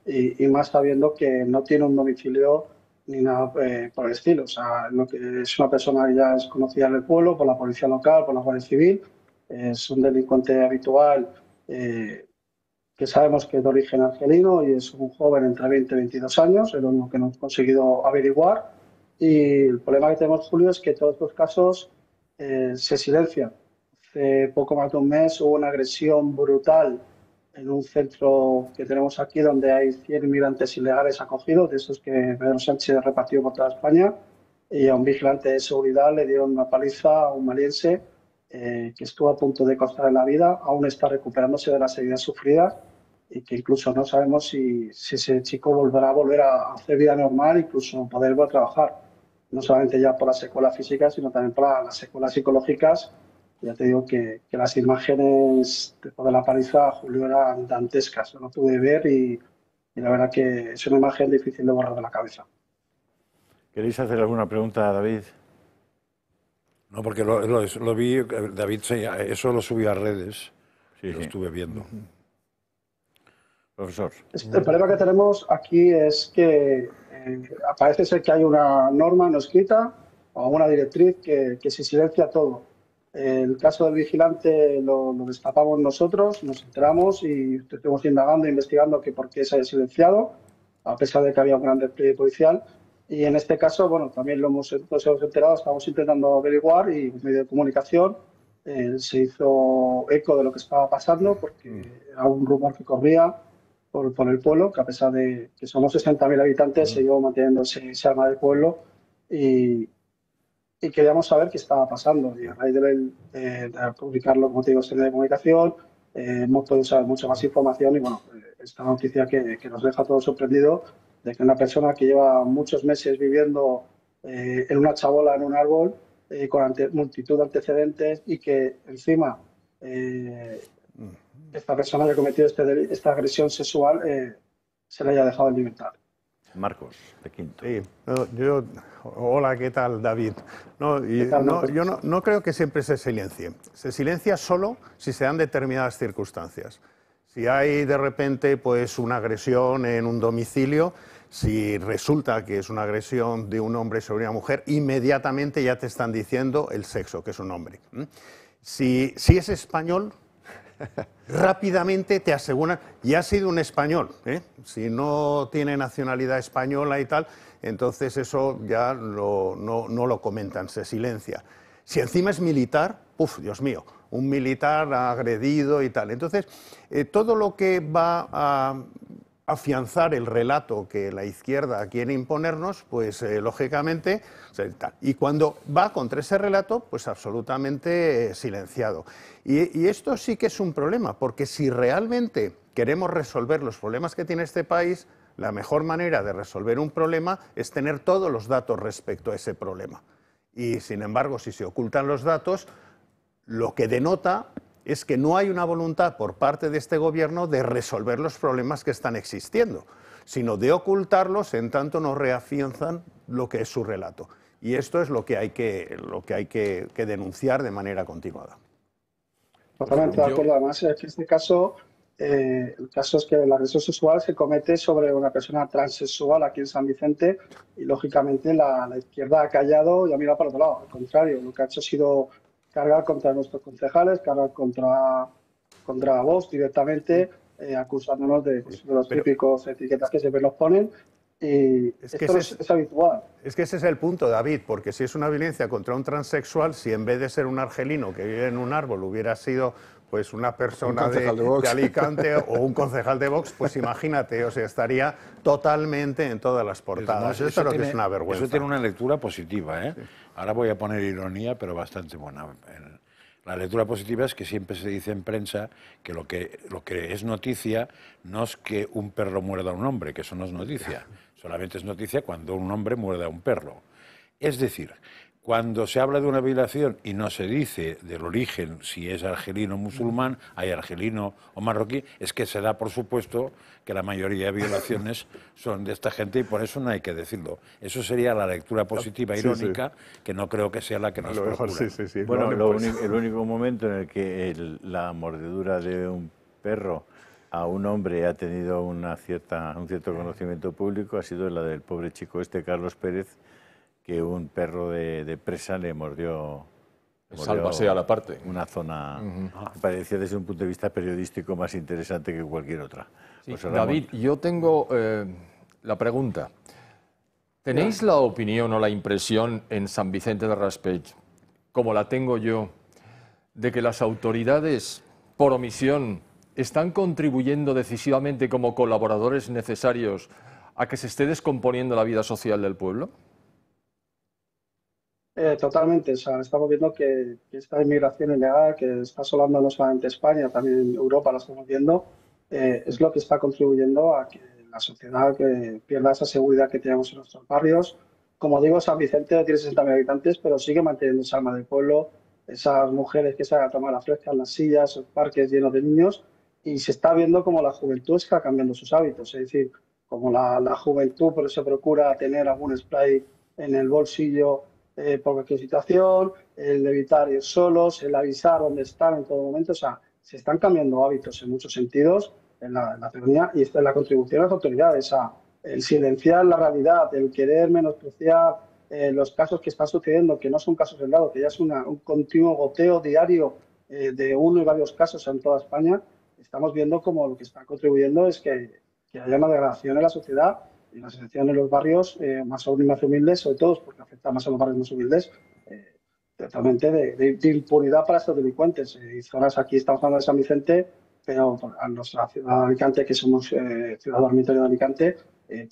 y más sabiendo que no tiene un domicilio ni nada por el estilo. O sea, es una persona que ya es conocida en el pueblo por la policía local, por la Guardia Civil, es un delincuente habitual que sabemos que es de origen argelino, y es un joven entre 20 y 22 años, es lo único que hemos conseguido averiguar. Y el problema que tenemos, Julio, es que todos estos casos se silencian. Hace poco más de un mes hubo una agresión brutal en un centro que tenemos aquí, donde hay 100 inmigrantes ilegales acogidos, de esos que Pedro Sánchez repartió por toda España, y a un vigilante de seguridad le dieron una paliza a un maliense que estuvo a punto de costarle la vida. Aún está recuperándose de las heridas sufridas, y que incluso no sabemos si ese chico volverá a hacer vida normal, incluso poder volver a trabajar, no solamente ya por las secuelas físicas, sino también por las secuelas psicológicas. Ya te digo que las imágenes después de la paliza, Julio, eran dantescas. Yo lo pude ver, y la verdad que es una imagen difícil de borrar de la cabeza. ¿Queréis hacer alguna pregunta, David? No, porque lo vi, David, eso lo subió a redes, Sí, lo sí. estuve viendo. Profesor. El problema que tenemos aquí es que parece ser que hay una norma no escrita o una directriz que se silencia todo. El caso del vigilante lo destapamos nosotros, nos enteramos y estuvimos indagando e investigando que por qué se ha silenciado, a pesar de que había un gran despliegue policial. Y en este caso, bueno, también nos hemos enterado, estamos intentando averiguar, y un medio de comunicación se hizo eco de lo que estaba pasando, porque era un rumor que corría por el pueblo, que a pesar de que somos 60.000 habitantes, seguimos manteniendo ese alma del pueblo, y queríamos saber qué estaba pasando. Y a raíz de publicarlo, como te digo, en medio de comunicación, hemos podido saber mucha más información, y bueno, esta noticia que nos deja a todos sorprendidos, de que una persona que lleva muchos meses viviendo en una chabola, en un árbol, con multitud de antecedentes, y que encima esta persona que ha cometido esta agresión sexual se le haya dejado en libertad. Marcos, de Quinto. Sí, hola, ¿qué tal, David? Yo no creo que siempre se silencie. Se silencia solo si se dan determinadas circunstancias. Si hay de repente pues una agresión en un domicilio, si resulta que es una agresión de un hombre sobre una mujer, inmediatamente ya te están diciendo el sexo, que es un hombre. Si es español, rápidamente te aseguran, y ha sido un español, si no tiene nacionalidad española y tal, entonces eso ya no lo comentan, se silencia. Si encima es militar, Dios mío, un militar agredido y tal. Entonces, todo lo que va afianzar el relato que la izquierda quiere imponernos, pues lógicamente, y cuando va contra ese relato, pues absolutamente silenciado. Y esto sí que es un problema, porque si realmente queremos resolver los problemas que tiene este país, la mejor manera de resolver un problema es tener todos los datos respecto a ese problema. Y sin embargo, si se ocultan los datos, lo que denota es que no hay una voluntad por parte de este gobierno de resolver los problemas que están existiendo, sino de ocultarlos en tanto no reafianzan lo que es su relato. Y esto es lo que hay que denunciar de manera continuada. Totalmente de acuerdo. Además, en este caso, el caso es que la agresión sexual se comete sobre una persona transexual aquí en San Vicente y, lógicamente, la izquierda ha callado y ha mirado para otro lado. Al contrario, lo que ha hecho ha sido cargar contra nuestros concejales, cargar contra Vox directamente, acusándonos de los típicos etiquetas que siempre nos ponen. Y esto es habitual. Es que ese es el punto, David, porque si es una violencia contra un transexual, si en vez de ser un argelino que vive en un árbol hubiera sido pues una persona de Alicante o un concejal de Vox, pues imagínate, o sea, estaría totalmente en todas las portadas. Esto es lo que es una vergüenza. Eso tiene una lectura positiva, ¿eh? Sí. Ahora voy a poner ironía, pero bastante buena. La lectura positiva es que siempre se dice en prensa que lo que es noticia no es que un perro muerda a un hombre, que eso no es noticia. Solamente es noticia cuando un hombre muerde a un perro. Es decir, cuando se habla de una violación y no se dice del origen, si es argelino o musulmán, hay argelino o marroquí, es que se da por supuesto que la mayoría de violaciones son de esta gente y por eso no hay que decirlo. Eso sería la lectura positiva irónica, que no creo que sea la que nos procura. Bueno, el único momento en el que la mordedura de un perro a un hombre ha tenido un cierto conocimiento público ha sido la del pobre chico Carlos Pérez, que un perro de presa le mordió Sálvase a la parte. Una zona que parecía desde un punto de vista periodístico más interesante que cualquier otra. Sí, pues David, yo tengo la pregunta. ¿Tenéis la opinión o la impresión en San Vicente del Raspeig, como la tengo yo, de que las autoridades, por omisión, están contribuyendo decisivamente como colaboradores necesarios a que se esté descomponiendo la vida social del pueblo? Totalmente, o sea, estamos viendo que esta inmigración ilegal que está asolando no solamente España, también en Europa lo estamos viendo, es lo que está contribuyendo a que la sociedad que pierda esa seguridad que tenemos en nuestros barrios. Como digo, San Vicente tiene 60.000 habitantes, pero sigue manteniendo esa alma del pueblo, esas mujeres que salen a tomar la fresca en las sillas, esos parques llenos de niños, y se está viendo como la juventud está cambiando sus hábitos, es decir, como la juventud pero se procura tener algún spray en el bolsillo por cualquier situación, el evitar ir solos, el avisar dónde están en todo momento. O sea, se están cambiando hábitos en muchos sentidos en la ciudadanía y esta es la contribución de las autoridades el silenciar la realidad, el querer menospreciar los casos que están sucediendo, que no son casos aislados, que ya es un continuo goteo diario de uno y varios casos en toda España. Estamos viendo como lo que está contribuyendo es que haya una degradación en la sociedad y la situación en los barrios más humildes, sobre todo porque afecta más a los barrios más humildes, totalmente de impunidad para estos delincuentes. Y zonas, aquí estamos hablando de San Vicente, pero a nuestra ciudad de Alicante, que somos ciudad dormitorio de Alicante,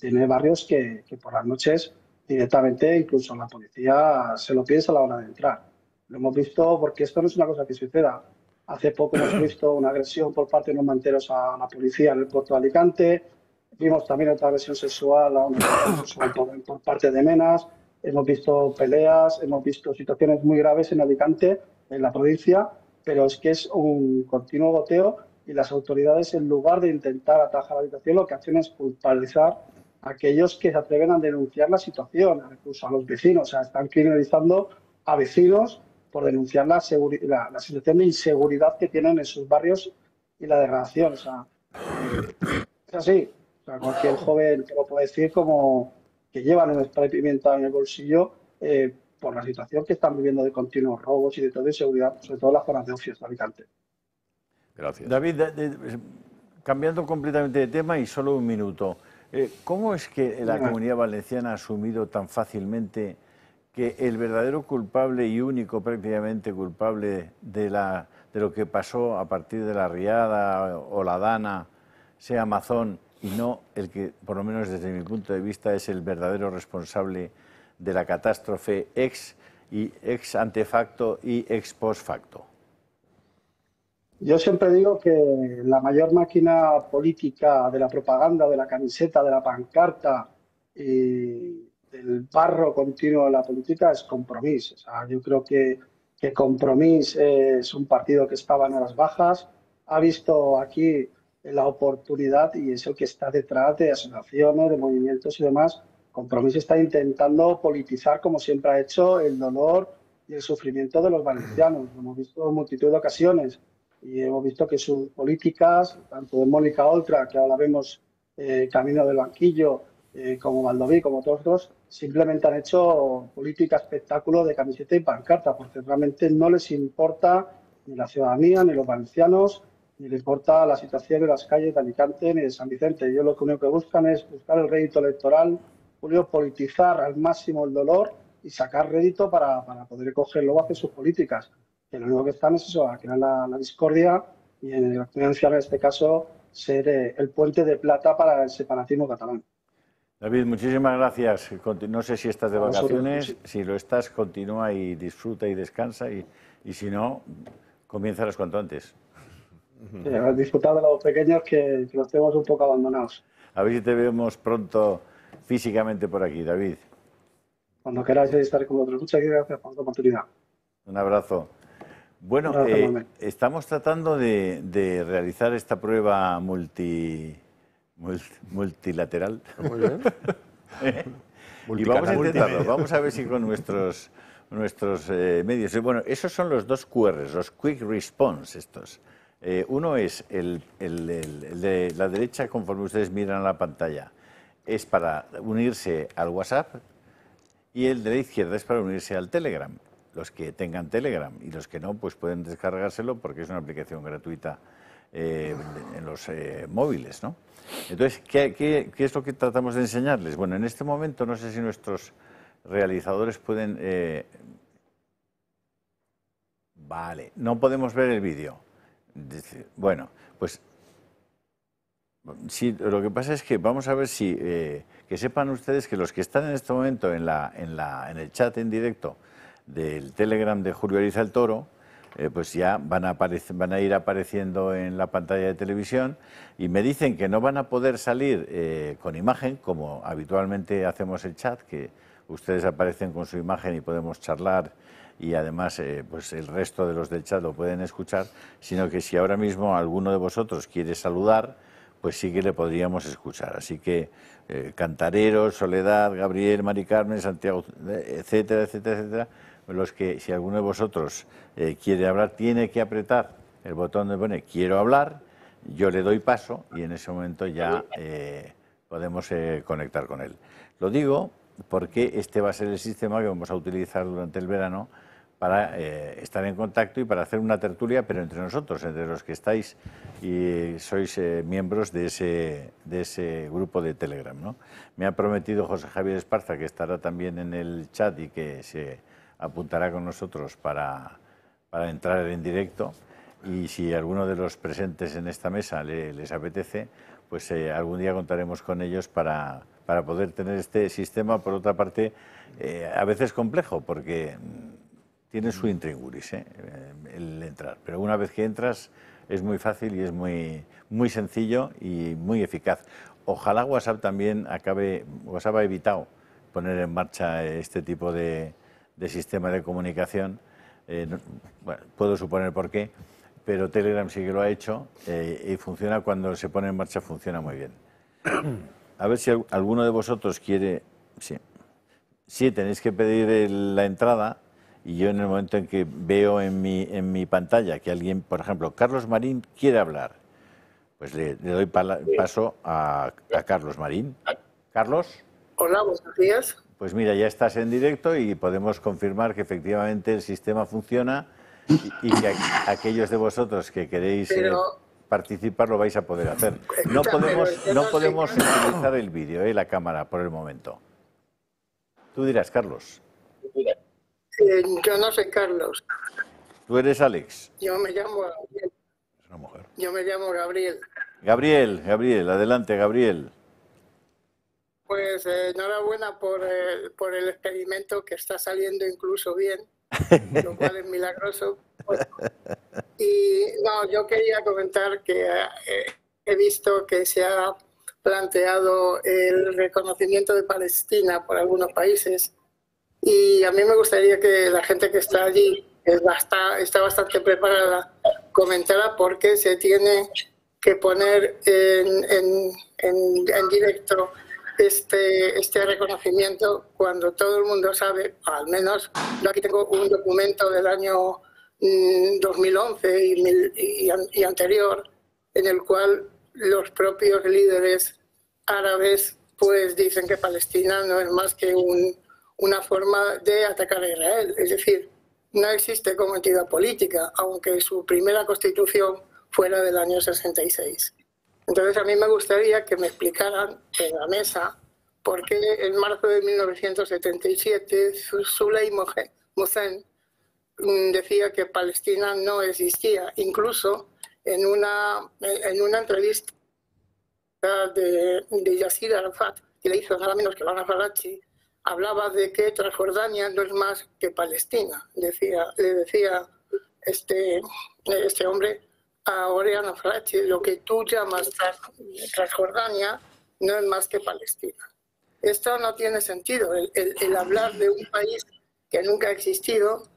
tiene barrios que por las noches directamente incluso la policía se lo piensa a la hora de entrar. Lo hemos visto porque esto no es una cosa que suceda. Hace poco hemos visto una agresión por parte de unos manteros a la policía en el puerto de Alicante. Vimos también otra agresión sexual por parte de menas. Hemos visto peleas, hemos visto situaciones muy graves en Alicante, en la provincia, pero es que es un continuo goteo y las autoridades, en lugar de intentar atajar la situación, lo que hacen es culpabilizar a aquellos que se atreven a denunciar la situación, incluso a los vecinos. O sea, están criminalizando a vecinos por denunciar la situación de inseguridad que tienen en sus barrios y la degradación. O sea, es así. O sea, cualquier joven que lo puede decir como que llevan un spray pimienta en el bolsillo por la situación que están viviendo de continuos robos y de toda inseguridad, sobre todo en las zonas de ocio de Alicante. Gracias. David, cambiando completamente de tema y solo un minuto, ¿cómo es que la Comunidad Valenciana ha asumido tan fácilmente que el verdadero culpable y único prácticamente culpable de lo que pasó a partir de la Riada o la Dana sea Mazón y no el que, por lo menos desde mi punto de vista, es el verdadero responsable de la catástrofe ex ante facto y ex post facto? Yo siempre digo que la mayor máquina política de la propaganda, de la camiseta, de la pancarta y del barro continuo de la política es Compromís. O sea, yo creo que Compromís es un partido que estaba en horas bajas, ha visto aquí la oportunidad y es el que está detrás de asociaciones, de movimientos y demás. Compromís está intentando politizar, como siempre ha hecho, el dolor y el sufrimiento de los valencianos. Lo hemos visto en multitud de ocasiones. Y hemos visto que sus políticas, tanto de Mónica Oltra, que ahora vemos camino del banquillo, como Baldoví, como todos otros, simplemente han hecho política espectáculo de camiseta y pancarta, porque realmente no les importa ni la ciudadanía, ni los valencianos, ni les importa la situación en las calles de Alicante ni de San Vicente. Ellos lo único que buscan es buscar el rédito electoral, politizar al máximo el dolor y sacar rédito para poder coger luego hacer sus políticas. Que lo único que están es eso, a crear la discordia y en la en este caso ser el puente de plata para el separatismo catalán. David, muchísimas gracias. No sé si estás de vacaciones, si lo estás, continúa y disfruta y descansa y si no, comiénzalas cuanto antes. Sí, disfrutar de los pequeños que los tenemos un poco abandonados. A ver si te vemos pronto físicamente por aquí, David. Cuando queráis estar con vosotros. Muchas gracias por la oportunidad. Un abrazo. Bueno, estamos tratando de realizar esta prueba multilateral. Muy bien. Y vamos a intentarlo. Vamos a ver si con nuestros medios. Bueno, esos son los dos QRs, los Quick Response estos. Uno es el de la derecha, conforme ustedes miran a la pantalla, es para unirse al WhatsApp, y el de la izquierda es para unirse al Telegram. Los que tengan Telegram y los que no, pues pueden descargárselo porque es una aplicación gratuita en los móviles, ¿no? Entonces, ¿qué es lo que tratamos de enseñarles? Bueno, en este momento no sé si nuestros realizadores pueden... Vale, no podemos ver el vídeo. Bueno, pues sí, lo que pasa es que vamos a ver si... que sepan ustedes que los que están en este momento en el chat en directo del Telegram de Julio Ariza el Toro, pues ya van a ir apareciendo en la pantalla de televisión, y me dicen que no van a poder salir con imagen, como habitualmente hacemos el chat, que ustedes aparecen con su imagen y podemos charlar, y además pues el resto de los del chat lo pueden escuchar, sino que si ahora mismo alguno de vosotros quiere saludar, pues sí que le podríamos escuchar. Así que Cantarero, Soledad, Gabriel, Mari Carmen, Santiago, etcétera, etcétera, etcétera, los que, si alguno de vosotros quiere hablar, tiene que apretar el botón de pone quiero hablar, yo le doy paso y en ese momento ya podemos conectar con él. Lo digo porque este va a ser el sistema que vamos a utilizar durante el verano para estar en contacto y para hacer una tertulia, pero entre nosotros, entre los que estáis y sois miembros de ese grupo de Telegram, ¿no? Me ha prometido José Javier Esparza que estará también en el chat y que se apuntará con nosotros para entrar en directo, y si alguno de los presentes en esta mesa les apetece, pues algún día contaremos con ellos para poder tener este sistema, por otra parte, a veces complejo, porque tiene su intríngulis el entrar, pero una vez que entras es muy fácil y es muy sencillo y muy eficaz. Ojalá WhatsApp también WhatsApp ha evitado poner en marcha este tipo de sistema de comunicación, bueno, puedo suponer por qué, pero Telegram sí que lo ha hecho y funciona, cuando se pone en marcha funciona muy bien. A ver si alguno de vosotros quiere... Sí, tenéis que pedir la entrada, y yo en el momento en que veo en mi pantalla que alguien, por ejemplo, Carlos Marín quiere hablar, pues le doy paso a Carlos Marín. Carlos. Hola, buenos días. Pues mira, ya estás en directo y podemos confirmar que efectivamente el sistema funciona y que aquellos de vosotros que queréis participar lo vais a poder hacer. No podemos utilizar el vídeo, la cámara, por el momento. Tú dirás, Carlos. Yo no soy Carlos. ¿Tú eres Alex? Yo me llamo Gabriel. Es una mujer. Yo me llamo Gabriel. Gabriel, adelante, Gabriel. Pues enhorabuena por el experimento, que está saliendo incluso bien, lo cual es milagroso. Y no, yo quería comentar que he visto que se ha planteado el reconocimiento de Palestina por algunos países, y a mí me gustaría que la gente que está allí, que está bastante preparada, comentara por qué se tiene que poner en directo este reconocimiento, cuando todo el mundo sabe, al menos yo aquí tengo un documento del año 2011 y anterior, en el cual los propios líderes árabes pues dicen que Palestina no es más que una forma de atacar a Israel. Es decir, no existe como entidad política, aunque su primera constitución fuera del año 66. Entonces a mí me gustaría que me explicaran en la mesa por qué en marzo de 1977 Suley Mohsen decía que Palestina no existía. Incluso en una entrevista de Yasser Arafat, que le hizo nada menos que Rana Farachi, hablaba de que Transjordania no es más que Palestina. Le decía este hombre a Oriana Farachi: lo que tú llamas Transjordania no es más que Palestina. Esto no tiene sentido, el hablar de un país que nunca ha existido,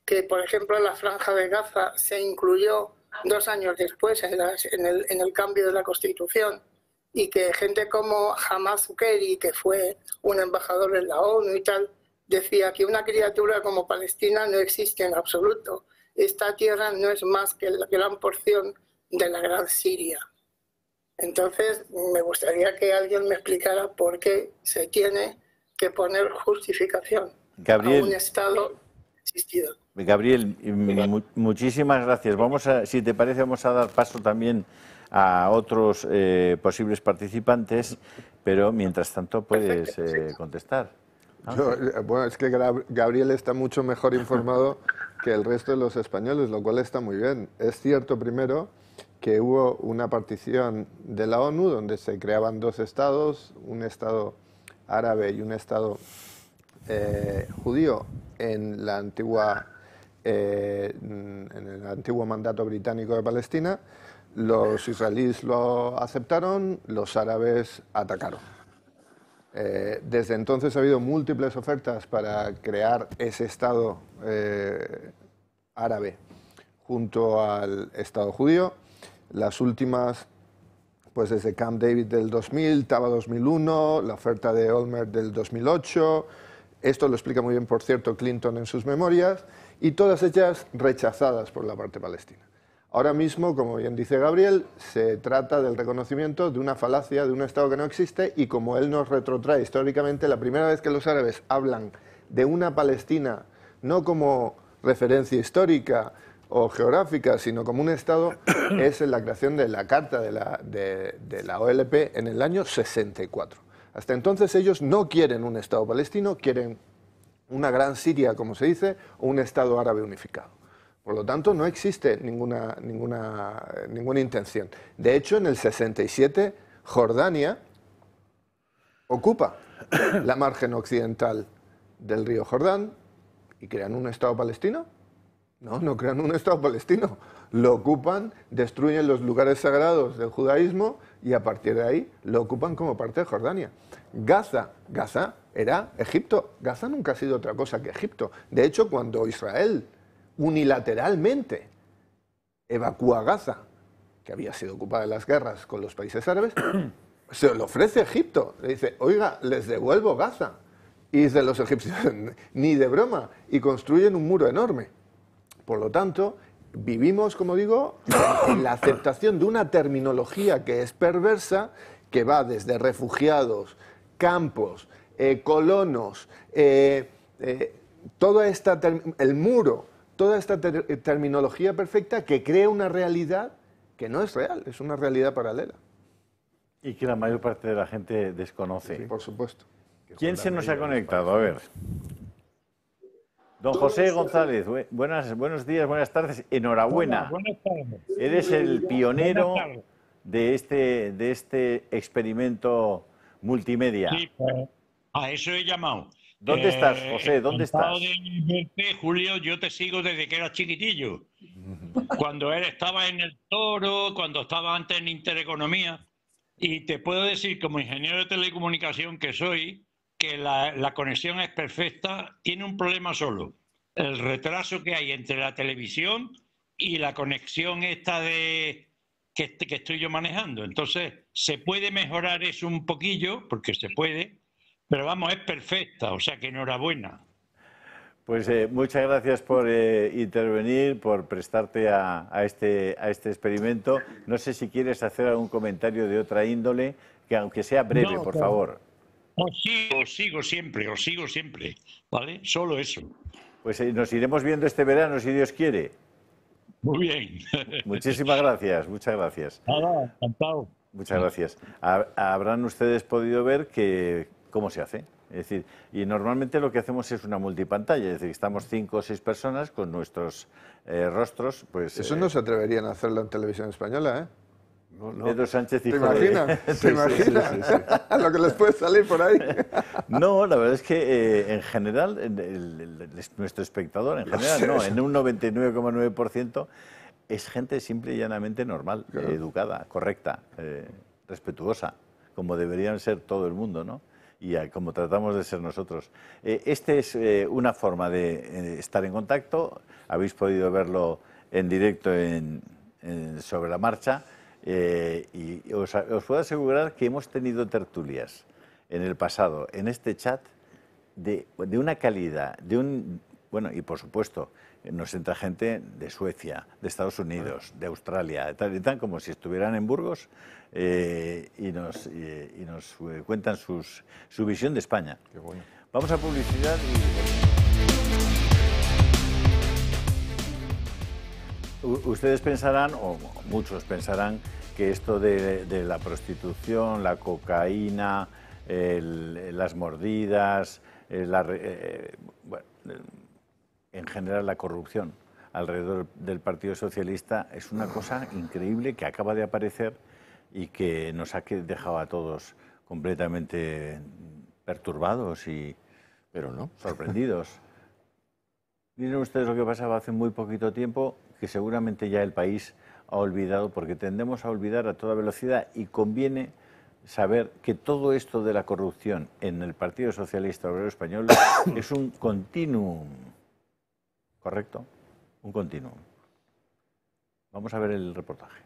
que por ejemplo la Franja de Gaza se incluyó 2 años después en el cambio de la Constitución, y que gente como Hamad Zuccheri, que fue un embajador en la ONU y tal, decía que una criatura como Palestina no existe en absoluto. Esta tierra no es más que la gran porción de la gran Siria. Entonces, me gustaría que alguien me explicara por qué se tiene que poner justificación a un Estado existido. Gabriel, muchísimas gracias. Si te parece, vamos a dar paso también a otros posibles participantes, pero mientras tanto puedes contestar. Bueno, es que Gabriel está mucho mejor informado que el resto de los españoles, lo cual está muy bien. Es cierto, primero, que hubo una partición de la ONU donde se creaban 2 estados, un estado árabe y un estado judío en el antiguo mandato británico de Palestina. Los israelíes lo aceptaron, los árabes atacaron. Desde entonces ha habido múltiples ofertas para crear ese Estado árabe junto al Estado judío. Las últimas, pues desde Camp David del 2000, Taba 2001, la oferta de Olmert del 2008. Esto lo explica muy bien, por cierto, Clinton en sus memorias, y todas ellas rechazadas por la parte palestina. Ahora mismo, como bien dice Gabriel, se trata del reconocimiento de una falacia, de un Estado que no existe, y como él nos retrotrae históricamente, la primera vez que los árabes hablan de una Palestina no como referencia histórica o geográfica, sino como un Estado, es en la creación de la Carta de la OLP en el año 64. Hasta entonces ellos no quieren un Estado palestino, quieren una gran Siria, como se dice, o un Estado árabe unificado. Por lo tanto, no existe ninguna intención. De hecho, en el 67, Jordania ocupa la margen occidental del río Jordán y crean un Estado palestino. No crean un Estado palestino. Lo ocupan, destruyen los lugares sagrados del judaísmo y a partir de ahí lo ocupan como parte de Jordania. Gaza era Egipto. Gaza nunca ha sido otra cosa que Egipto. De hecho, cuando Israel unilateralmente evacúa Gaza, que había sido ocupada en las guerras con los países árabes, se lo ofrece a Egipto. Le dice: oiga, les devuelvo Gaza. Y dice los egipcios: ni de broma. Y construyen un muro enorme. Por lo tanto, vivimos, como digo, en la aceptación de una terminología que es perversa, que va desde refugiados, campos, colonos, el muro, toda esta terminología perfecta que crea una realidad que no es real, es una realidad paralela. Y que la mayor parte de la gente desconoce. Sí, por supuesto. ¿Quién se nos ha conectado? A ver. Don José González, buenos días, buenas tardes, enhorabuena. Buenas tardes. Eres el pionero de este experimento multimedia? Sí, pues, a eso he llamado. ¿Dónde estás, José? ¿Dónde estás? Julio, yo te sigo desde que eras chiquitillo. Cuando él estaba en el Toro, cuando estaba antes en Intereconomía. Y te puedo decir, como ingeniero de telecomunicación que soy, que la conexión es perfecta. Tiene un problema solo: el retraso que hay entre la televisión y la conexión esta que estoy yo manejando. Entonces, se puede mejorar eso un poquillo, porque se puede, pero vamos, es perfecta, o sea que enhorabuena. Pues muchas gracias por intervenir, por prestarte a este experimento. No sé si quieres hacer algún comentario de otra índole, que aunque sea breve, No, por favor. Os sigo siempre, ¿vale? Solo eso. Pues nos iremos viendo este verano, si Dios quiere. Muy bien. Muchísimas gracias, muchas gracias. Nada, encantado. Muchas gracias. Habrán ustedes podido ver cómo se hace. Es decir, y normalmente lo que hacemos es una multipantalla, es decir, estamos 5 o 6 personas con nuestros rostros. Pues, Eso no se atreverían a hacerlo en televisión española, ¿eh? Pedro Sánchez, ¿Te hijo imaginas? de... ¿Te imaginas? Lo que les puede salir por ahí. No, la verdad es que en general, nuestro espectador, en general, no, en un 99,9% es gente simple y llanamente normal, claro, educada, correcta, respetuosa, como deberían ser todo el mundo, ¿no? Y como tratamos de ser nosotros. Este es una forma de estar en contacto. Habéis podido verlo en directo sobre la marcha. Y os puedo asegurar que hemos tenido tertulias en el pasado, en este chat, de una calidad, bueno, y por supuesto, nos entra gente de Suecia, de Estados Unidos, de Australia, tal y tal, como si estuvieran en Burgos, y nos cuentan su visión de España. Qué bueno. Vamos a publicidad y... Ustedes pensarán, o muchos pensarán, que esto de la prostitución, la cocaína, las mordidas, bueno, en general la corrupción alrededor del Partido Socialista es una cosa increíble que acaba de aparecer y que nos ha dejado a todos completamente perturbados pero no, sorprendidos. Miren ustedes lo que pasaba hace muy poquito tiempo, que seguramente ya el país ha olvidado, porque tendemos a olvidar a toda velocidad, y conviene saber que todo esto de la corrupción en el Partido Socialista Obrero Español es un continuum, ¿correcto? Un continuum. Vamos a ver el reportaje.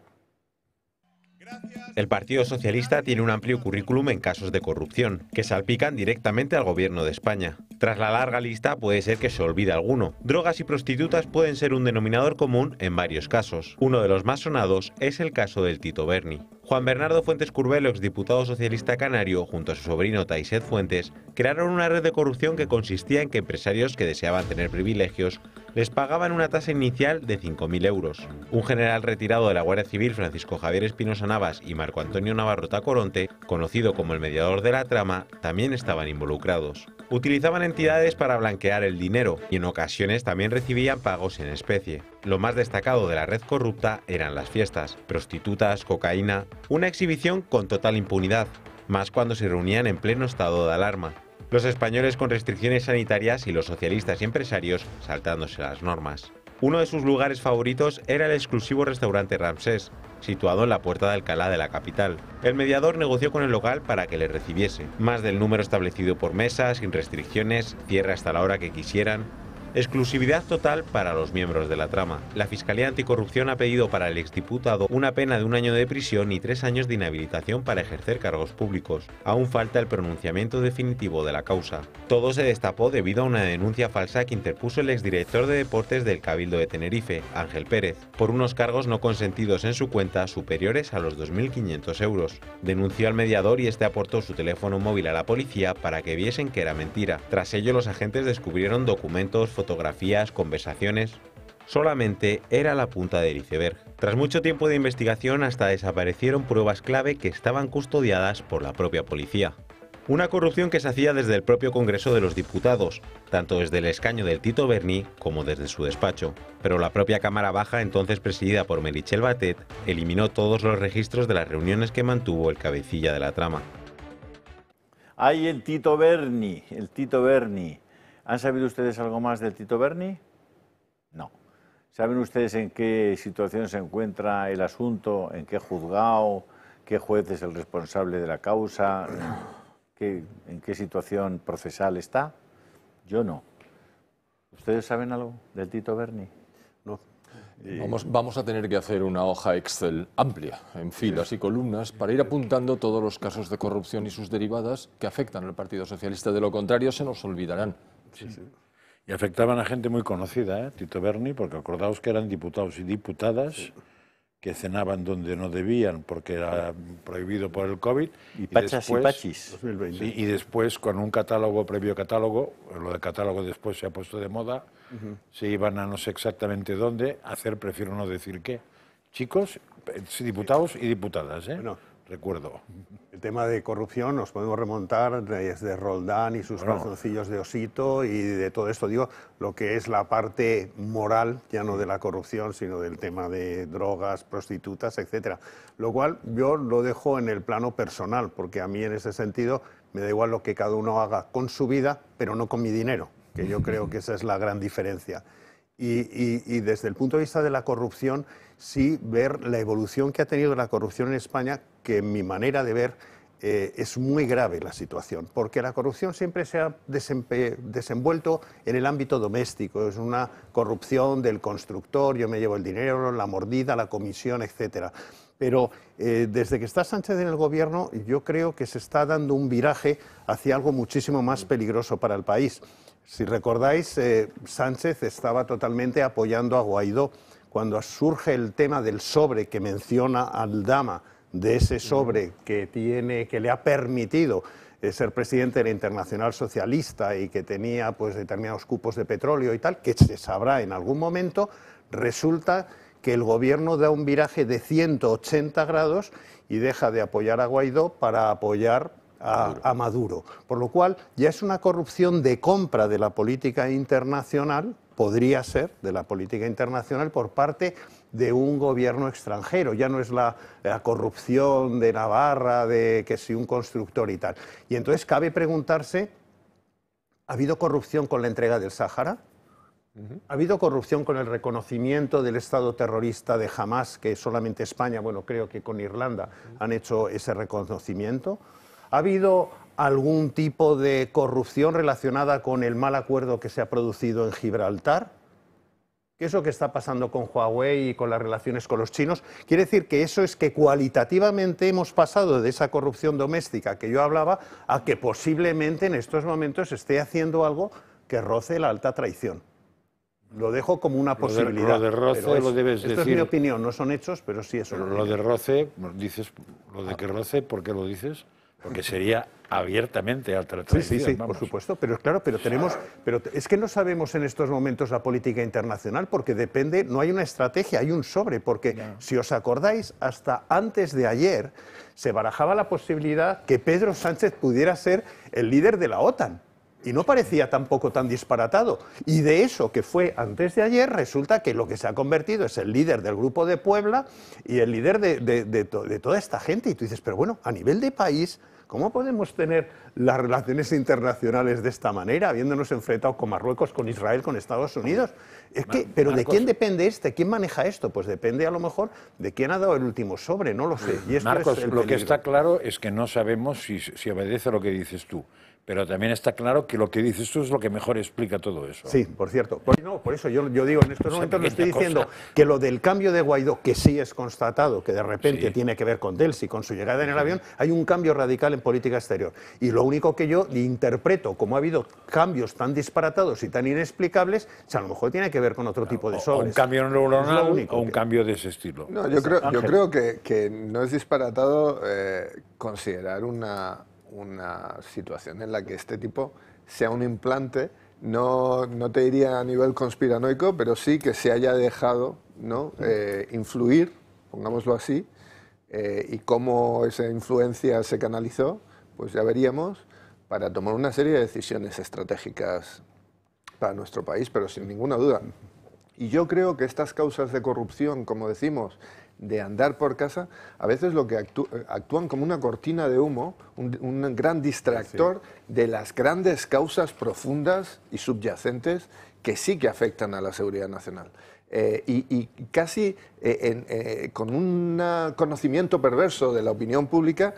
El Partido Socialista tiene un amplio currículum en casos de corrupción, que salpican directamente al Gobierno de España. Tras la larga lista puede ser que se olvide alguno. Drogas y prostitutas pueden ser un denominador común en varios casos. Uno de los más sonados es el caso del Tito Berni. Juan Bernardo Fuentes Curbelo, exdiputado socialista canario, junto a su sobrino Taiset Fuentes, crearon una red de corrupción que consistía en que empresarios que deseaban tener privilegios les pagaban una tasa inicial de 5.000 euros. Un general retirado de la Guardia Civil, Francisco Javier Espinosa Navas, y Marco Antonio Navarro Tacoronte, conocido como el mediador de la trama, también estaban involucrados. Utilizaban entidades para blanquear el dinero y en ocasiones también recibían pagos en especie. Lo más destacado de la red corrupta eran las fiestas, prostitutas, cocaína, una exhibición con total impunidad, más cuando se reunían en pleno estado de alarma. Los españoles con restricciones sanitarias y los socialistas y empresarios saltándose las normas. Uno de sus lugares favoritos era el exclusivo restaurante Ramsés, situado en la Puerta de Alcalá de la capital. El mediador negoció con el local para que le recibiese. Más del número establecido por mesa, sin restricciones, cierre hasta la hora que quisieran. Exclusividad total para los miembros de la trama. La Fiscalía Anticorrupción ha pedido para el exdiputado una pena de 1 año de prisión y 3 años de inhabilitación para ejercer cargos públicos. Aún falta el pronunciamiento definitivo de la causa. Todo se destapó debido a una denuncia falsa que interpuso el exdirector de deportes del Cabildo de Tenerife, Ángel Pérez, por unos cargos no consentidos en su cuenta superiores a los 2.500 euros. Denunció al mediador y este aportó su teléfono móvil a la policía para que viesen que era mentira. Tras ello, los agentes descubrieron documentos, fotografías, conversaciones. Solamente era la punta del iceberg. Tras mucho tiempo de investigación, hasta desaparecieron pruebas clave que estaban custodiadas por la propia policía. Una corrupción que se hacía desde el propio Congreso de los Diputados, tanto desde el escaño del Tito Berni como desde su despacho. Pero la propia Cámara Baja, entonces presidida por Meritxell Batet, eliminó todos los registros de las reuniones que mantuvo el cabecilla de la trama. Hay el Tito Berni, el Tito Berni. ¿Han sabido ustedes algo más del Tito Berni? No. ¿Saben ustedes en qué situación se encuentra el asunto? ¿En qué juzgado? ¿Qué juez es el responsable de la causa? ¿En qué situación procesal está? Yo no. ¿Ustedes saben algo del Tito Berni? No. Vamos a tener que hacer una hoja Excel amplia, en filas y columnas, para ir apuntando todos los casos de corrupción y sus derivadas que afectan al Partido Socialista. De lo contrario, se nos olvidarán. Sí. Y afectaban a gente muy conocida, Tito Berni, porque acordaos que eran diputados y diputadas que cenaban donde no debían porque era prohibido por el COVID. Y pachas y pachis. Sí, y después, con un catálogo, previo catálogo, lo de catálogo después se ha puesto de moda, se iban a no sé exactamente dónde a hacer, prefiero no decir qué. Chicos, diputados y diputadas, Bueno, recuerdo. el tema de corrupción nos podemos remontar desde Roldán y sus calzoncillos de osito y de todo esto, digo, lo que es la parte moral, ya no de la corrupción, sino del tema de drogas, prostitutas, etcétera. Lo cual yo lo dejo en el plano personal, porque a mí en ese sentido me da igual lo que cada uno haga con su vida, pero no con mi dinero, que yo creo que esa es la gran diferencia. Y desde el punto de vista de la corrupción, sí ver la evolución que ha tenido la corrupción en España, que en mi manera de ver es muy grave la situación, porque la corrupción siempre se ha desenvuelto en el ámbito doméstico, es una corrupción del constructor, yo me llevo el dinero, la mordida, la comisión, etcétera. Pero desde que está Sánchez en el gobierno, yo creo que se está dando un viraje hacia algo muchísimo más peligroso para el país. Si recordáis, Sánchez estaba totalmente apoyando a Guaidó. Cuando surge el tema del sobre que menciona Aldama, de ese sobre que le ha permitido ser presidente de la Internacional Socialista y que tenía pues determinados cupos de petróleo y tal, que se sabrá en algún momento, resulta que el gobierno da un viraje de 180 grados y deja de apoyar a Guaidó para apoyar a Maduro. Por lo cual ya es una corrupción de compra de la política internacional, podría ser de la política internacional por parte de un gobierno extranjero. Ya no es la corrupción de Navarra, de que si un constructor y tal. Y entonces cabe preguntarse, ¿ha habido corrupción con la entrega del Sáhara? ¿Ha habido corrupción con el reconocimiento del Estado terrorista de Hamás, que solamente España, bueno, creo que con Irlanda han hecho ese reconocimiento? ¿Ha habido algún tipo de corrupción relacionada con el mal acuerdo que se ha producido en Gibraltar? ¿Qué es lo que está pasando con Huawei y con las relaciones con los chinos? Quiere decir que eso es que cualitativamente hemos pasado de esa corrupción doméstica que yo hablaba a que posiblemente en estos momentos se esté haciendo algo que roce la alta traición. Lo dejo como una posibilidad. Lo de roce lo debes decir. Esto es mi opinión, no son hechos, pero sí es una opinión. Lo de roce, dices, lo de que roce, ¿por qué lo dices? Porque sería abiertamente alta traición. Sí, por supuesto, pero claro, pero es que no sabemos en estos momentos la política internacional porque depende, no hay una estrategia, hay un sobre, porque si os acordáis, hasta antes de ayer se barajaba la posibilidad que Pedro Sánchez pudiera ser el líder de la OTAN. Y no parecía tampoco tan disparatado. Y de eso que fue antes de ayer, resulta que lo que se ha convertido es el líder del Grupo de Puebla y el líder de toda esta gente. Y tú dices, pero bueno, a nivel de país, ¿cómo podemos tener las relaciones internacionales de esta manera, habiéndonos enfrentado con Marruecos, con Israel, con Estados Unidos? Es que, pero ¿de quién depende ¿Quién maneja esto? Pues depende a lo mejor de quién ha dado el último sobre, no lo sé. Y esto Marcos, es el lo que peligro. está claro es que no sabemos si obedece a lo que dices tú. Pero también está claro que lo que dices tú es lo que mejor explica todo eso. Sí, por cierto. Por eso yo digo, en estos momentos no estoy diciendo que lo del cambio de Guaidó, que sí es constatado, que de repente tiene que ver con Delsi, con su llegada en el avión, hay un cambio radical en política exterior. Y lo único que yo interpreto, como ha habido cambios tan disparatados y tan inexplicables, a lo mejor tiene que ver con otro tipo de sobres. O un cambio neuronal o un cambio de ese estilo. No, yo creo que no es disparatado considerar una situación en la que este tipo sea un implante, no te diría a nivel conspiranoico, pero sí que se haya dejado, ¿no? Influir, pongámoslo así, y cómo esa influencia se canalizó, pues ya veríamos, para tomar una serie de decisiones estratégicas para nuestro país, pero sin ninguna duda. Y yo creo que estas causas de corrupción, como decimos, de andar por casa, a veces lo que actúan como una cortina de humo, un gran distractor de las grandes causas profundas y subyacentes que sí que afectan a la seguridad nacional. Y casi con un conocimiento perverso de la opinión pública,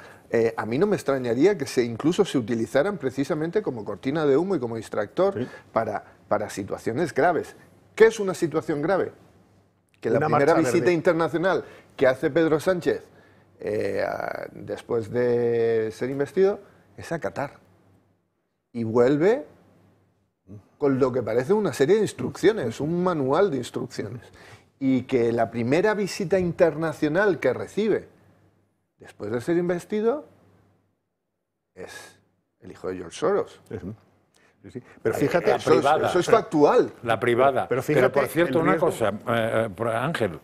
a mí no me extrañaría que incluso se utilizaran precisamente como cortina de humo y como distractor para situaciones graves. ¿Qué es una situación grave? Que la primera visita internacional que hace Pedro Sánchez después de ser investido es a Qatar. Y vuelve con lo que parece una serie de instrucciones, un manual de instrucciones. Y que la primera visita internacional que recibe después de ser investido es el hijo de George Soros. Sí. Pero fíjate, eso es factual. La privada. Pero fíjate, por cierto, una cosa, Ángel,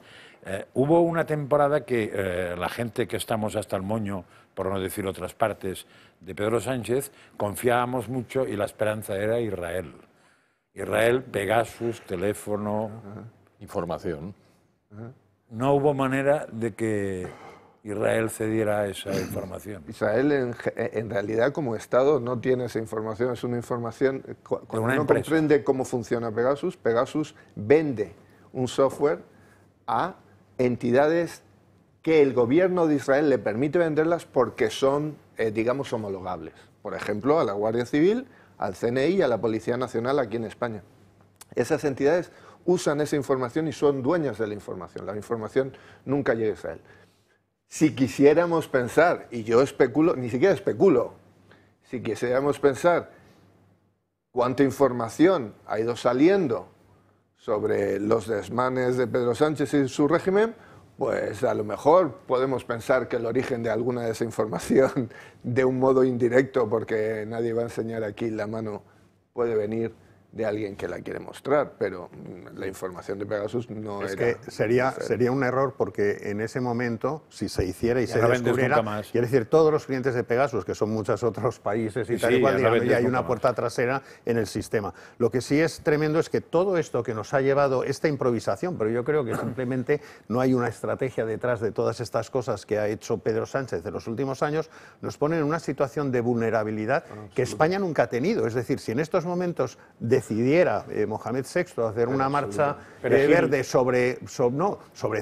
hubo una temporada que la gente que estamos hasta el moño, por no decir otras partes, de Pedro Sánchez, confiábamos mucho y la esperanza era Israel. Israel, Pegasus, teléfono... Información. No hubo manera de que Israel cediera esa información. Israel, en realidad, como Estado, no tiene esa información. Es una información... Cuando uno empresa. comprende cómo funciona Pegasus, Pegasus vende un software a entidades que el gobierno de Israel le permite venderlas porque son, digamos, homologables. Por ejemplo, a la Guardia Civil, al CNI y a la Policía Nacional aquí en España. Esas entidades usan esa información y son dueñas de la información. La información nunca llega a Israel. Si quisiéramos pensar, y yo especulo, ni siquiera especulo, si quisiéramos pensar cuánta información ha ido saliendo sobre los desmanes de Pedro Sánchez y su régimen, pues a lo mejor podemos pensar que el origen de alguna de esa información, de un modo indirecto, porque nadie va a enseñar aquí la mano, puede venir de alguien que la quiere mostrar, pero la información de Pegasus no es era... que sería un error, porque en ese momento, si se hiciera y Ya se no vendes descubriera, nunca más. quiere decir, todos los clientes de Pegasus, que son muchos otros países y Sí, tal sí, igual, ya no digamos, vendes ya hay nunca una más. puerta trasera en el sistema. Lo que sí es tremendo es que todo esto que nos ha llevado, esta improvisación, pero yo creo que simplemente no hay una estrategia detrás de todas estas cosas que ha hecho Pedro Sánchez en los últimos años, nos pone en una situación de vulnerabilidad que España nunca ha tenido. Es decir, si en estos momentos decidiera Mohamed VI hacer una marcha verde sobre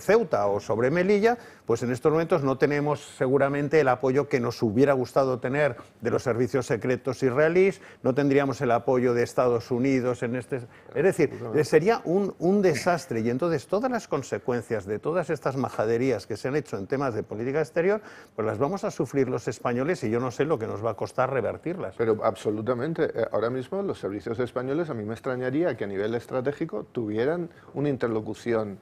Ceuta o sobre Melilla, pues en estos momentos no tenemos seguramente el apoyo que nos hubiera gustado tener de los servicios secretos israelíes, no tendríamos el apoyo de Estados Unidos en este... Es decir, sería un desastre, y entonces todas las consecuencias de todas estas majaderías que se han hecho en temas de política exterior, pues las vamos a sufrir los españoles, y yo no sé lo que nos va a costar revertirlas. Pero absolutamente. Ahora mismo los servicios españoles, a mí me extrañaría que a nivel estratégico tuvieran una interlocución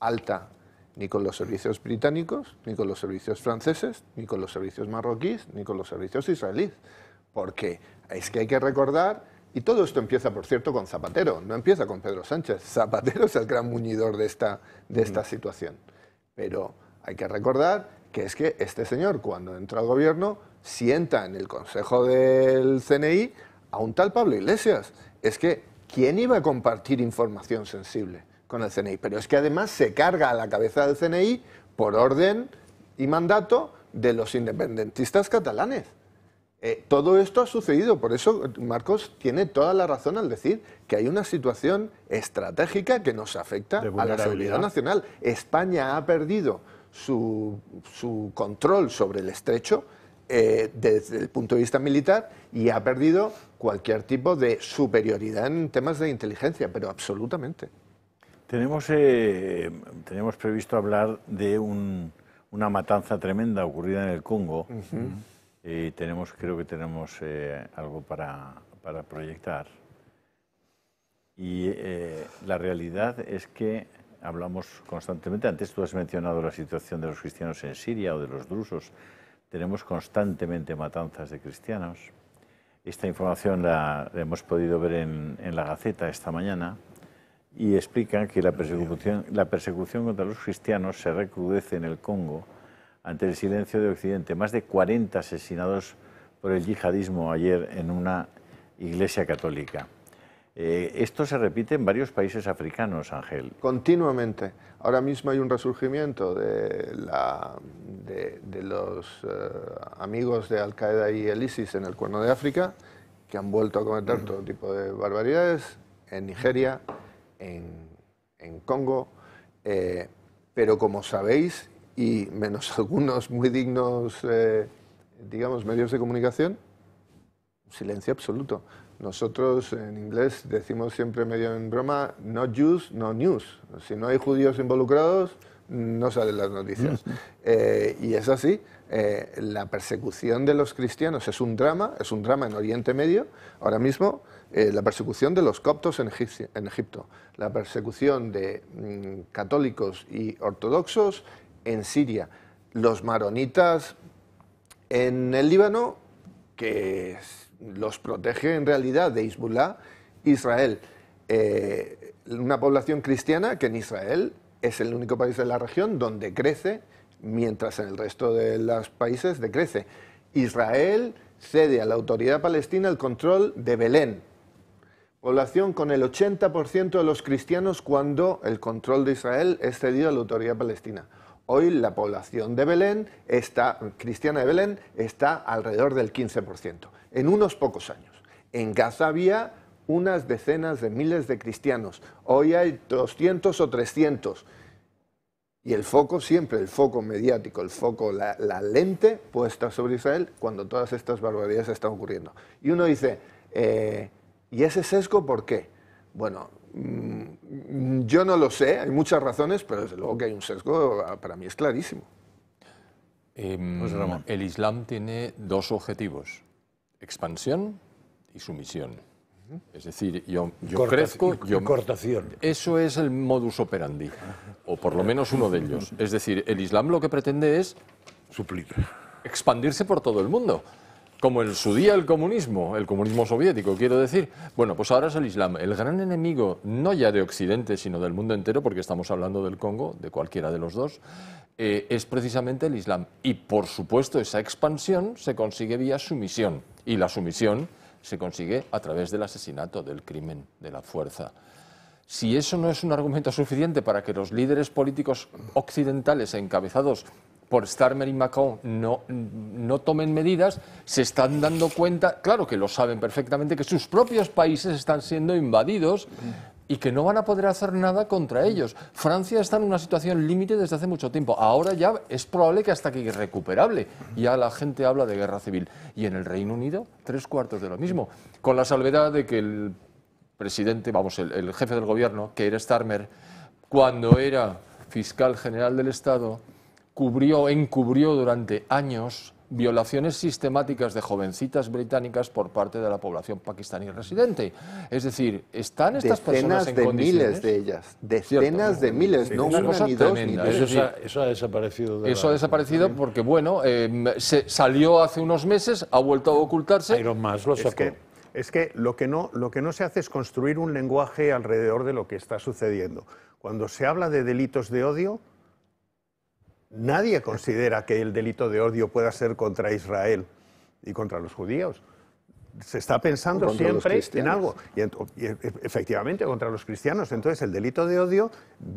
alta, ni con los servicios británicos, ni con los servicios franceses, ni con los servicios marroquíes, ni con los servicios israelíes. Porque es que hay que recordar, y todo esto empieza, por cierto, con Zapatero, no empieza con Pedro Sánchez. Zapatero es el gran muñidor de esta situación. Pero hay que recordar que es que este señor, cuando entra al gobierno, sienta en el Consejo del CNI a un tal Pablo Iglesias. Es que, ¿quién iba a compartir información sensible con el CNI? Pero es que además se carga a la cabeza del CNI por orden y mandato de los independentistas catalanes. Todo esto ha sucedido, por eso Marcos tiene toda la razón al decir que hay una situación estratégica que nos afecta a la seguridad nacional. España ha perdido su control sobre el estrecho desde el punto de vista militar, y ha perdido cualquier tipo de superioridad en temas de inteligencia, pero absolutamente. Tenemos previsto hablar de una matanza tremenda ocurrida en el Congo. Y creo que tenemos algo para proyectar. Y la realidad es que hablamos constantemente, antes tú has mencionado la situación de los cristianos en Siria o de los drusos, tenemos constantemente matanzas de cristianos. Esta información la hemos podido ver en la Gaceta esta mañana, y explican que la persecución contra los cristianos se recrudece en el Congo ante el silencio de Occidente. Más de 40 asesinados por el yihadismo ayer en una iglesia católica. Esto se repite en varios países africanos, Ángel. Continuamente. Ahora mismo hay un resurgimiento de los amigos de Al-Qaeda y el ISIS en el Cuerno de África, que han vuelto a cometer todo tipo de barbaridades, en Nigeria, en Congo, pero como sabéis, y menos algunos muy dignos, digamos, medios de comunicación, silencio absoluto. Nosotros en inglés decimos siempre medio en broma, no Jews, no news. Si no hay judíos involucrados, no salen las noticias. Y es así. La persecución de los cristianos es un drama en Oriente Medio. Ahora mismo, la persecución de los coptos en Egipto, la persecución de católicos y ortodoxos en Siria, los maronitas en el Líbano, que los protege en realidad de Hezbollah, Israel, una población cristiana que en Israel es el único país de la región donde crece, mientras en el resto de los países decrece. Israel cede a la autoridad palestina el control de Belén, población con el 80% de los cristianos cuando el control de Israel es cedido a la autoridad palestina. Hoy la población de Belén cristiana de Belén está alrededor del 15%, en unos pocos años. En Gaza había unas decenas de miles de cristianos, hoy hay 200 o 300. Y el foco siempre, el foco mediático, el foco, la lente puesta sobre Israel cuando todas estas barbaridades están ocurriendo. Y uno dice, ¿y ese sesgo por qué? Bueno, yo no lo sé, hay muchas razones, pero desde luego que hay un sesgo, para mí es clarísimo. El Islam tiene dos objetivos, expansión y sumisión. Es decir, yo crezco... Cortación. Eso es el modus operandi, o por lo menos uno de ellos. Es decir, el Islam lo que pretende es suplir, expandirse por todo el mundo. Como en su día el comunismo soviético, quiero decir. Bueno, pues ahora es el Islam. El gran enemigo, no ya de Occidente, sino del mundo entero, porque estamos hablando del Congo, de cualquiera de los dos, es precisamente el Islam. Y, por supuesto, esa expansión se consigue vía sumisión. Y la sumisión se consigue a través del asesinato, del crimen, de la fuerza. Si eso no es un argumento suficiente para que los líderes políticos occidentales encabezados por Starmer y Macron no tomen medidas, se están dando cuenta, claro que lo saben perfectamente, que sus propios países están siendo invadidos y que no van a poder hacer nada contra ellos. Francia está en una situación límite desde hace mucho tiempo. Ahora ya es probable que hasta que irrecuperable. Ya la gente habla de guerra civil. Y en el Reino Unido, 3/4 de lo mismo. Con la salvedad de que el presidente, el jefe del gobierno, que era Starmer, cuando era fiscal general del Estado, encubrió durante años violaciones sistemáticas de jovencitas británicas por parte de la población pakistaní residente. Es decir, ¿están estas personas en condiciones? Decenas de ellas, decenas de miles, no una ni dos ni tres. Eso ha desaparecido. Eso ha desaparecido porque, bueno, salió hace unos meses, ha vuelto a ocultarse. Iron Man lo sacó. Es que lo que no se hace es construir un lenguaje alrededor de lo que está sucediendo. Cuando se habla de delitos de odio, nadie considera que el delito de odio pueda ser contra Israel y contra los judíos. Se está pensando siempre en algo, y efectivamente contra los cristianos. Entonces el delito de odio,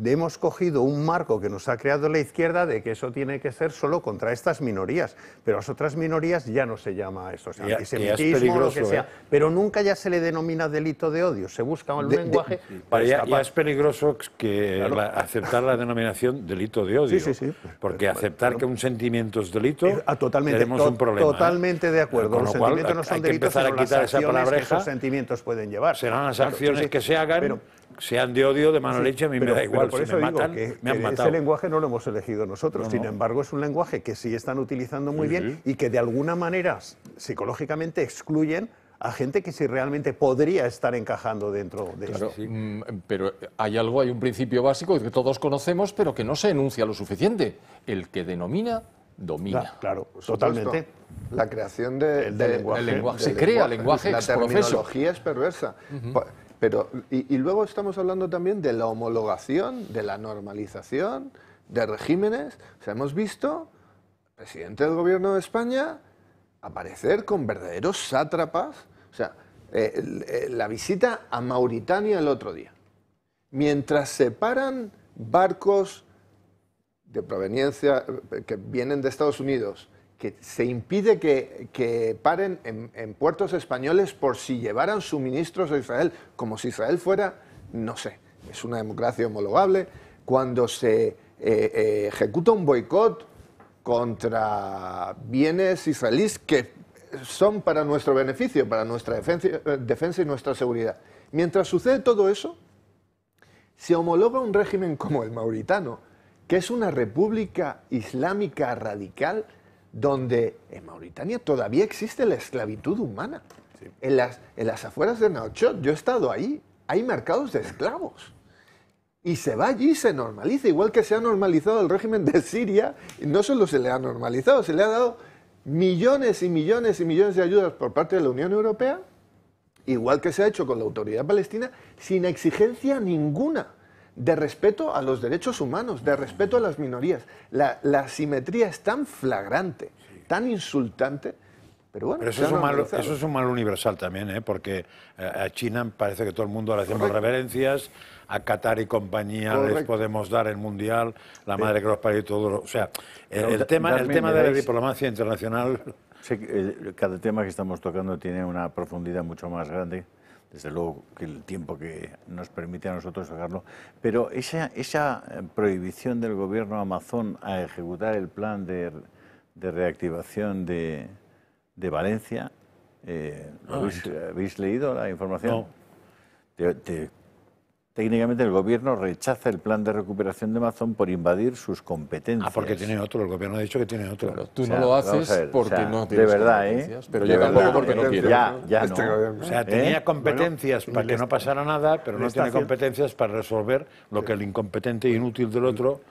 hemos cogido un marco que nos ha creado la izquierda de que eso tiene que ser solo contra estas minorías, pero a las otras minorías ya no se llama eso, antisemitismo, lo que sea, pero nunca ya se le denomina delito de odio, se busca un lenguaje... Ya es peligroso que aceptar la denominación delito de odio, porque aceptar que un sentimiento es delito, tenemos un problema. Totalmente de acuerdo, los sentimientos no son delitos, a quitar esa palabreja, que esos sentimientos pueden llevar. Serán las acciones que se hagan, sean de odio, de mala leche, a mí me da igual. Por eso digo que ese lenguaje no lo hemos elegido nosotros. Sin embargo, es un lenguaje que sí están utilizando muy bien y que de alguna manera psicológicamente excluyen a gente que sí realmente podría estar encajando dentro de eso. Pero hay un principio básico que todos conocemos, pero que no se enuncia lo suficiente. El que denomina, domina. Claro, totalmente. La creación del lenguaje. Se crea lenguaje La exprofeso. terminología es perversa. Pero, y luego estamos hablando también de la homologación, de la normalización, de regímenes. O sea, hemos visto al presidente del gobierno de España aparecer con verdaderos sátrapas. O sea, la visita a Mauritania el otro día, mientras se paran barcos de proveniencia que vienen de Estados Unidos, que se impide que paren en puertos españoles por si llevaran suministros a Israel, como si Israel fuera, no sé, es una democracia homologable, cuando se ejecuta un boicot contra bienes israelíes que son para nuestro beneficio, para nuestra defensa y nuestra seguridad. Mientras sucede todo eso, se homologa un régimen como el mauritano, que es una república islámica radical, donde en Mauritania todavía existe la esclavitud humana. Sí. En las afueras de Nouakchott, yo he estado ahí, hay mercados de esclavos. Y se va allí y se normaliza, igual que se ha normalizado el régimen de Siria, y no solo se le ha normalizado, se le ha dado millones y millones y millones de ayudas por parte de la Unión Europea, igual que se ha hecho con la Autoridad Palestina, sin exigencia ninguna de respeto a los derechos humanos, de respeto a las minorías. La asimetría es tan flagrante, tan insultante, pero bueno... Pero eso es un mal universal también, ¿eh? Porque a China parece que todo el mundo le hacemos reverencias, a Qatar y compañía les podemos dar el Mundial, la madre que los parió y todo. O sea, el tema de la diplomacia internacional... Sé que cada tema que estamos tocando tiene una profundidad mucho más grande, desde luego que el tiempo que nos permite a nosotros tocarlo, pero esa prohibición del gobierno amazón a ejecutar el plan de reactivación de Valencia, ¿habéis leído la información? No. Técnicamente el gobierno rechaza el plan de recuperación de Amazon por invadir sus competencias. Porque tiene otro, el gobierno ha dicho que tiene otro. Claro, tú no lo haces porque no tienes de verdad, competencias, pero yo tampoco porque no quiero. Ya no. O sea, tenía competencias para que no pasara nada, pero no tiene competencias para resolver lo que el incompetente e inútil del otro...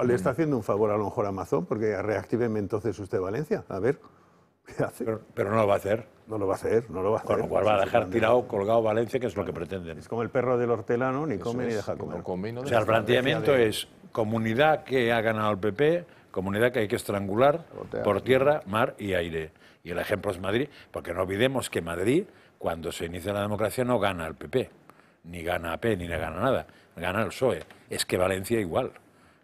Le está haciendo un favor a lo mejor a Amazon, porque reactíveme entonces usted Valencia, a ver... Pero no lo va a hacer. No lo va a hacer, no lo va a hacer. Con lo cual va a dejar tirado, colgado Valencia, que es lo que pretenden. Es como el perro del hortelano, ni come ni deja comer. O sea, el planteamiento es comunidad que ha ganado el PP, comunidad que hay que estrangular por tierra, mar y aire. Y el ejemplo es Madrid, porque no olvidemos que Madrid, cuando se inicia la democracia, no gana el PP, ni gana AP, ni le gana nada, gana el PSOE. Es que Valencia igual.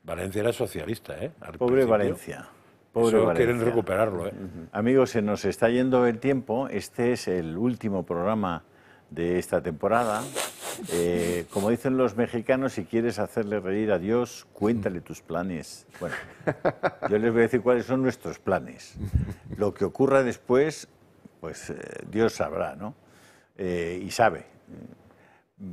Valencia era socialista, ¿eh? Pobre Valencia. Eso quieren recuperarlo, ¿eh? Amigos, se nos está yendo el tiempo. Este es el último programa de esta temporada. Como dicen los mexicanos, si quieres hacerle reír a Dios, cuéntale tus planes. Bueno, yo les voy a decir cuáles son nuestros planes. Lo que ocurra después, pues Dios sabrá, ¿no? Y sabe.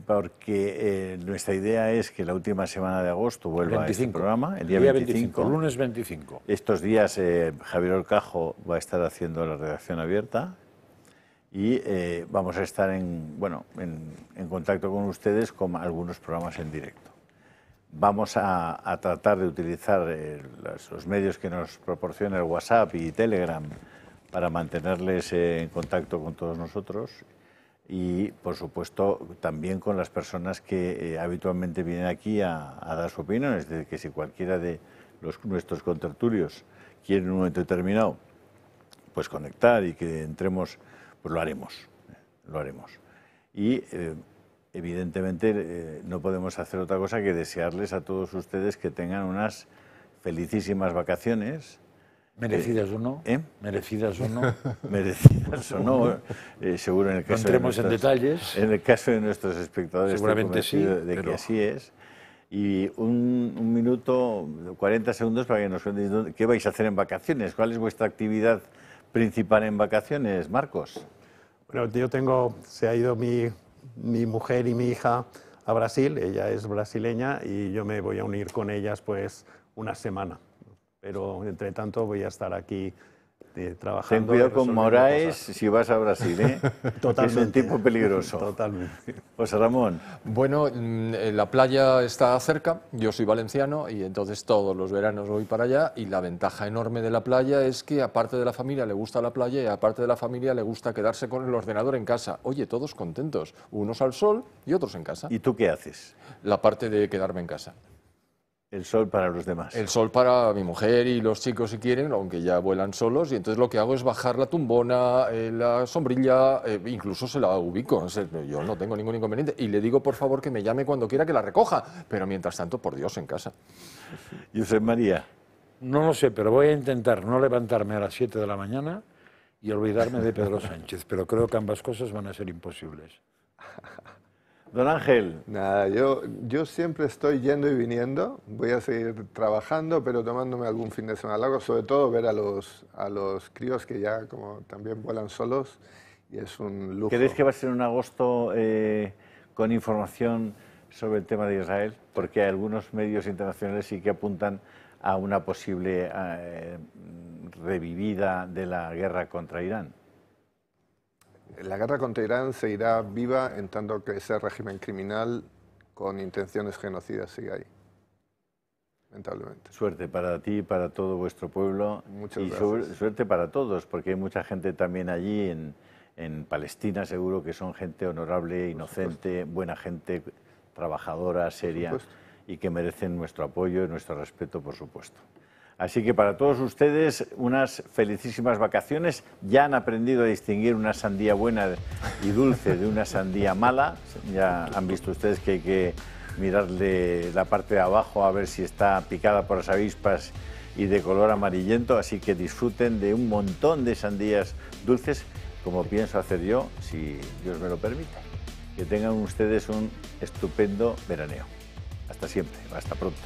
Porque nuestra idea es que la última semana de agosto vuelva a este programa, el día 25. Lunes 25. Estos días Javier Orcajo va a estar haciendo la redacción abierta y vamos a estar en contacto con ustedes con algunos programas en directo. Vamos a tratar de utilizar los medios que nos proporciona el WhatsApp y Telegram para mantenerles en contacto con todos nosotros. Y, por supuesto, también con las personas que habitualmente vienen aquí a dar su opinión. Es decir, que si cualquiera de nuestros contertulios quiere en un momento determinado pues conectar y que entremos, pues lo haremos. Y, evidentemente, no podemos hacer otra cosa que desearles a todos ustedes que tengan unas felicísimas vacaciones. ¿Merecidas o no? ¿Merecidas o no? Merecidas o no, seguro en el caso entremos en detalles. En el caso de nuestros espectadores, seguramente sí, de que así es. Y un minuto, 40 segundos para que nos cuenten qué vais a hacer en vacaciones. ¿Cuál es vuestra actividad principal en vacaciones, Marcos? Bueno, se ha ido mi mujer y mi hija a Brasil, ella es brasileña y yo me voy a unir con ellas pues una semana. Pero, entre tanto, voy a estar aquí trabajando. Ten cuidado con Moraes si vas a Brasil, ¿eh? Totalmente. Es un tipo peligroso. Totalmente. José Ramón. Bueno, la playa está cerca, yo soy valenciano y entonces todos los veranos voy para allá y la ventaja enorme de la playa es que aparte de la familia le gusta la playa y aparte de la familia le gusta quedarse con el ordenador en casa. Oye, todos contentos, unos al sol y otros en casa. ¿Y tú qué haces? La parte de quedarme en casa. El sol para los demás. El sol para mi mujer y los chicos si quieren, aunque ya vuelan solos, y entonces lo que hago es bajar la tumbona, la sombrilla, incluso se la ubico, o sea, yo no tengo ningún inconveniente, y le digo por favor que me llame cuando quiera que la recoja, pero mientras tanto, por Dios, en casa. Josep María. No lo sé, pero voy a intentar no levantarme a las 7 de la mañana y olvidarme de Pedro Sánchez, pero creo que ambas cosas van a ser imposibles. Don Ángel. Nada, yo siempre estoy yendo y viniendo, voy a seguir trabajando, pero tomándome algún fin de semana largo, sobre todo ver a los críos que ya como también vuelan solos y es un lujo. ¿Crees que va a ser un agosto con información sobre el tema de Israel? Porque algunos medios internacionales sí que apuntan a una posible revivida de la guerra contra Irán. La guerra contra Irán seguirá viva en tanto que ese régimen criminal con intenciones genocidas sigue ahí, lamentablemente. Suerte para ti y para todo vuestro pueblo. Muchas y gracias. Suerte para todos, porque hay mucha gente también allí en Palestina, seguro que son gente honorable, inocente, buena gente, trabajadora, seria, y que merecen nuestro apoyo y nuestro respeto, por supuesto. Así que para todos ustedes, unas felicísimas vacaciones. Ya han aprendido a distinguir una sandía buena y dulce de una sandía mala. Ya han visto ustedes que hay que mirarle la parte de abajo a ver si está picada por las avispas y de color amarillento. Así que disfruten de un montón de sandías dulces, como pienso hacer yo, si Dios me lo permite. Que tengan ustedes un estupendo veraneo. Hasta siempre, hasta pronto.